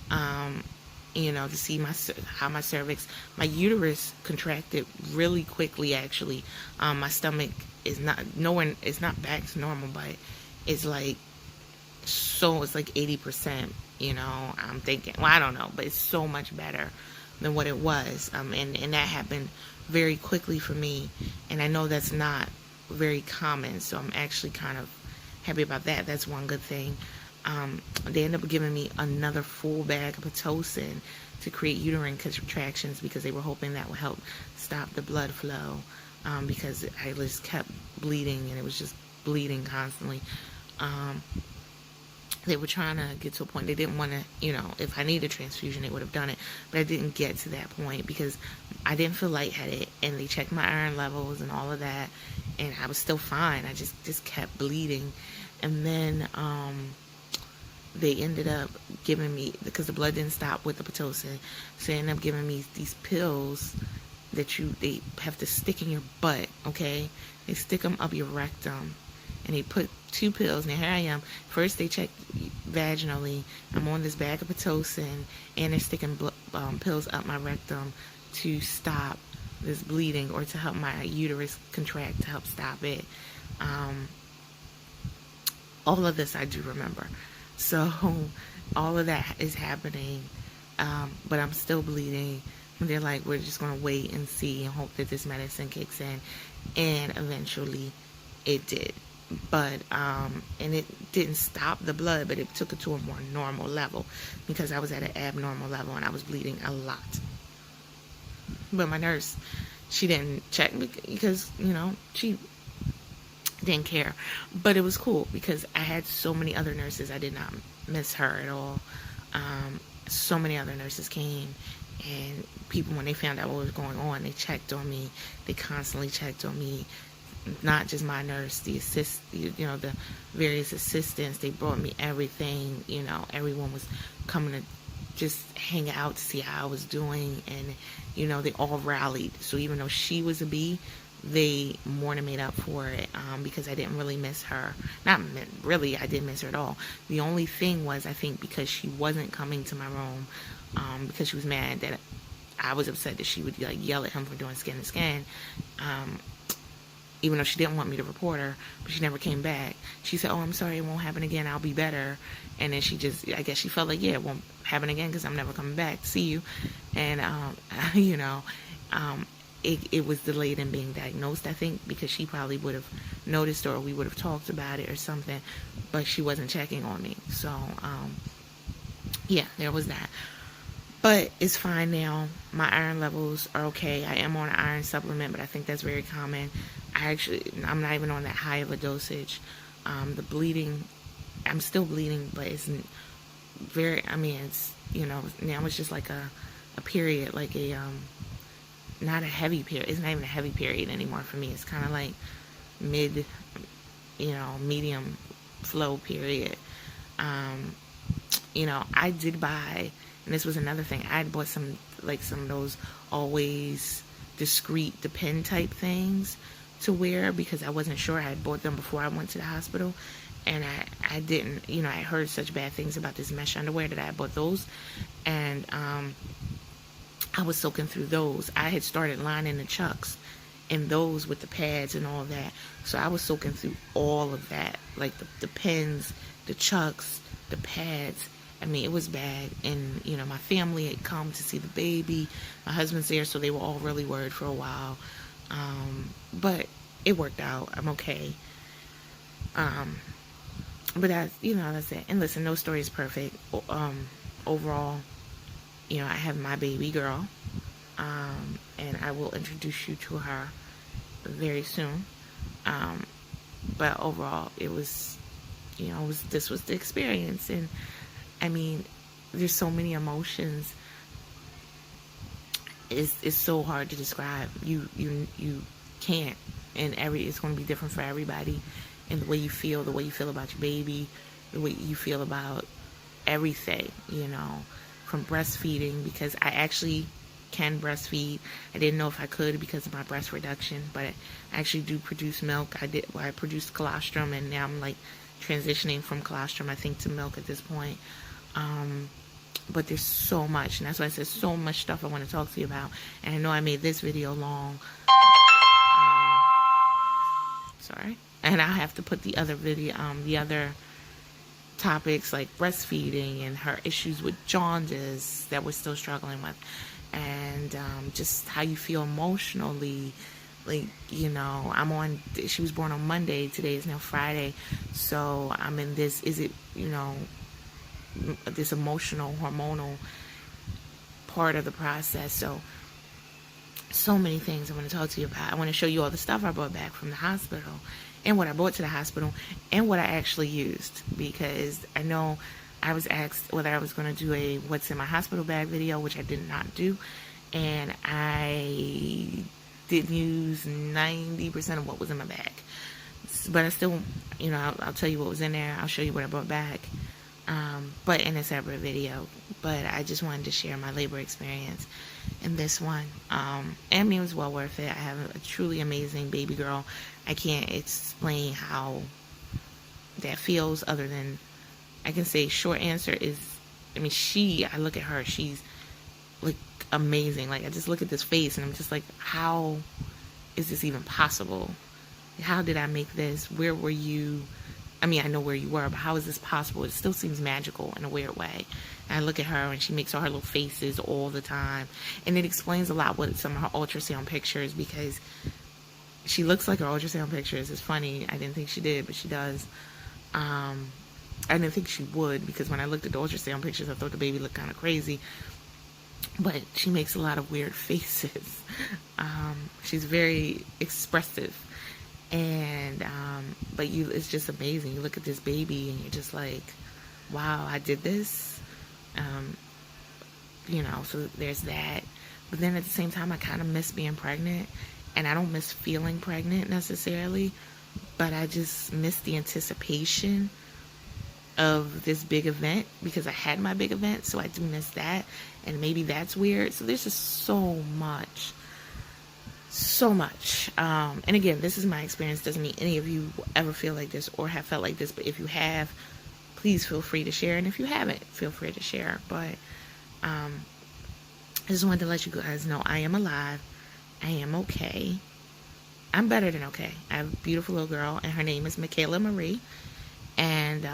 to see how my cervix, my uterus contracted really quickly, actually. My stomach is not back to normal, but it's like, so it's like 80%, I'm thinking, well, I don't know, but it's so much better than what it was. And that happened very quickly for me. And I know that's not very common, so I'm actually kind of happy about that. That's one good thing. They ended up giving me another full bag of Pitocin to create uterine contractions because they were hoping that would help stop the blood flow, because I just kept bleeding, and it was just bleeding constantly. They were trying to get to a point. They didn't want to, if I needed a transfusion, they would have done it. But I didn't get to that point because I didn't feel lightheaded. And they checked my iron levels and all of that. And I was still fine. I just kept bleeding. And then they ended up giving me, because the blood didn't stop with the Pitocin, so they ended up giving me these pills that they have to stick in your butt, okay? They stick them up your rectum. And they put 2 pills. Now, here I am. First, they checked vaginally. I'm on this bag of Pitocin, and they're sticking pills up my rectum to stop this bleeding, or to help my uterus contract, to help stop it. All of this I do remember. So, all of that is happening, but I'm still bleeding. They're like, we're just going to wait and see and hope that this medicine kicks in. And eventually it did. But, and it didn't stop the blood, but it took it to a more normal level because I was at an abnormal level and I was bleeding a lot. But my nurse, she didn't check because, she didn't care. But it was cool because I had so many other nurses. I did not miss her at all. So many other nurses came, and people, when they found out what was going on, they checked on me. They constantly checked on me. Not just my nurse, the the various assistants. They brought me everything. Everyone was coming to just hang out to see how I was doing, and they all rallied. So even though she was a B, they more than made up for it, because I didn't really miss her. Not really, I didn't miss her at all. The only thing was, I think, because she wasn't coming to my room, because she was mad that I was upset that she would yell at him for doing skin to skin, even though she didn't want me to report her, but she never came back. She said, "Oh, I'm sorry, it won't happen again, I'll be better." And then I guess she felt like, yeah, it won't happen again because I'm never coming back to see you. And it was delayed in being diagnosed, I think, because she probably would have noticed, or we would have talked about it or something, but she wasn't checking on me. So, yeah, there was that. But it's fine now. My iron levels are okay. I am on an iron supplement, but I think that's very common. I'm not even on that high of a dosage. The bleeding, I'm still bleeding, but it's it's, now it's just like a period, like not a heavy period. It's not even a heavy period anymore for me. It's kind of like medium flow period. I did buy, and this was another thing, I had bought some of those always discreet depend type things to wear because I wasn't sure. I had bought them before I went to the hospital, and I didn't, I heard such bad things about this mesh underwear that I bought those, and I was soaking through those. I had started lining the chucks in those with the pads and all that, so I was soaking through all of that, like the pins, the chucks, the pads. I mean, it was bad. And my family had come to see the baby. My husband's there, so they were all really worried for a while, but it worked out. I'm okay. But that's it. And listen, no story is perfect. Overall, I have my baby girl, and I will introduce you to her very soon. But overall, it was, this was the experience. And I mean, there's so many emotions. It's so hard to describe. You can't. And it's going to be different for everybody. And the way you feel about your baby, the way you feel about everything, from breastfeeding, because I actually can breastfeed. I didn't know if I could because of my breast reduction, but I actually do produce milk. I produced colostrum, and now I'm transitioning from colostrum, I think, to milk at this point. But there's so much, and that's why I said so much stuff I want to talk to you about. And I know I made this video long. Sorry. And I'll have to put the other video, the other topics like breastfeeding and her issues with jaundice that we're still struggling with, and just how you feel emotionally. She was born on Monday. Today is now Friday. So I'm in this, this emotional, hormonal part of the process. So many things I want to talk to you about. I want to show you all the stuff I brought back from the hospital, and what I brought to the hospital, and what I actually used, because I know I was asked whether I was going to do a what's in my hospital bag video, which I did not do, and I didn't use 90% of what was in my bag. But I still, I'll tell you what was in there. I'll show you what I brought back, but in a separate video. But I just wanted to share my labor experience in this one. And it was well worth it. I have a truly amazing baby girl. I can't explain how that feels, other than I can say short answer is, I look at her, she's amazing. I just look at this face and I'm just like, how is this even possible? How did I make this? Where were you I mean, I know where you were, but how is this possible? It still seems magical in a weird way. And I look at her and she makes all her little faces all the time. And it explains a lot with some of her ultrasound pictures, because she looks like her ultrasound pictures. It's funny. I didn't think she did, but she does. I didn't think she would, because when I looked at the ultrasound pictures, I thought the baby looked kind of crazy. But she makes a lot of weird faces. She's very expressive. And but it's just amazing. You look at this baby and you're just like, wow, I did this. So there's that. But then at the same time, I kind of miss being pregnant. And I don't miss feeling pregnant necessarily, but I just miss the anticipation of this big event, because I had my big event, so I do miss that. And maybe that's weird. So there's just so much. And again, this is my experience. Doesn't mean any of you ever feel like this or have felt like this, but if you have, please feel free to share. And if you haven't, feel free to share. But I just wanted to let you guys know I am alive. I am okay. I'm better than okay. I have a beautiful little girl, and her name is Michaela Marie. And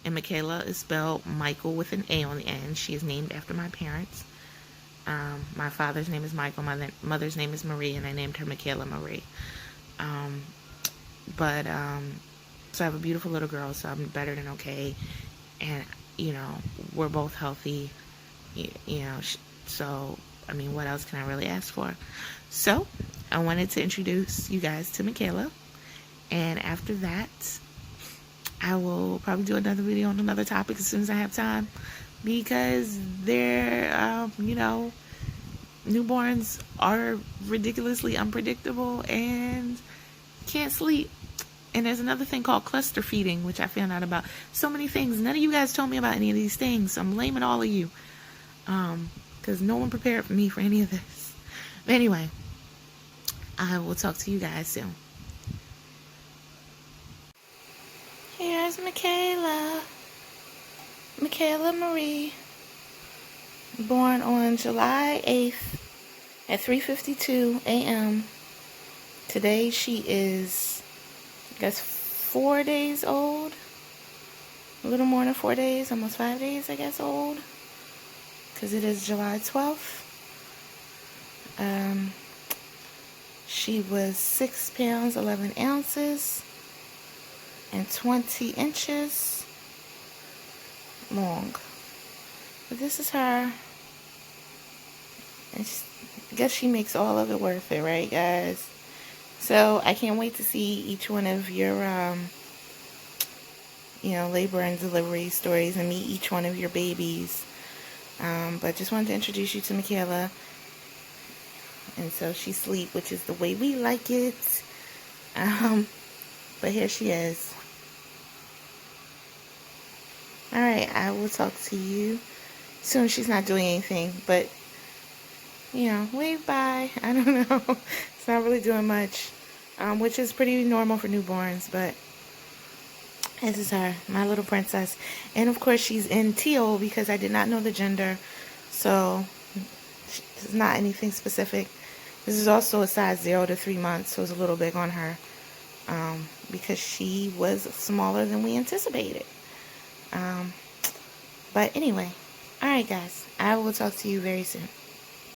Michaela is spelled Michael with an A on the end. She is named after my parents. My father's name is Michael. My mother's name is Marie, and I named her Michaela Marie. So I have a beautiful little girl, so I'm better than okay. And, we're both healthy, so, I mean, what else can I really ask for? So, I wanted to introduce you guys to Michaela. And after that, I will probably do another video on another topic as soon as I have time. Because newborns are ridiculously unpredictable and can't sleep. And there's another thing called cluster feeding, which I found out about. So many things. None of you guys told me about any of these things, so I'm blaming all of you. Because no one prepared for me for any of this. But anyway, I will talk to you guys soon. Here's Michaela Marie, born on July 8th at 3:52 a.m. Today she is, I guess, 4 days old. A little more than 4 days, almost 5 days, I guess, old. Because it is July 12th. She was 6 pounds, 11 ounces, and 20 inches long. But this is her. And I guess she makes all of it worth it, right, guys? So I can't wait to see each one of your, labor and delivery stories and meet each one of your babies. But just wanted to introduce you to Michaela. And so she sleep, which is the way we like it. But here she is. Alright, I will talk to you soon. She's not doing anything, but, wave bye. I don't know. It's not really doing much, which is pretty normal for newborns, but this is her, my little princess. And, of course, she's in teal because I did not know the gender, so it's not anything specific. This is also a size 0 to 3 months, so it's a little big on her because she was smaller than we anticipated. But anyway, alright guys, I will talk to you very soon.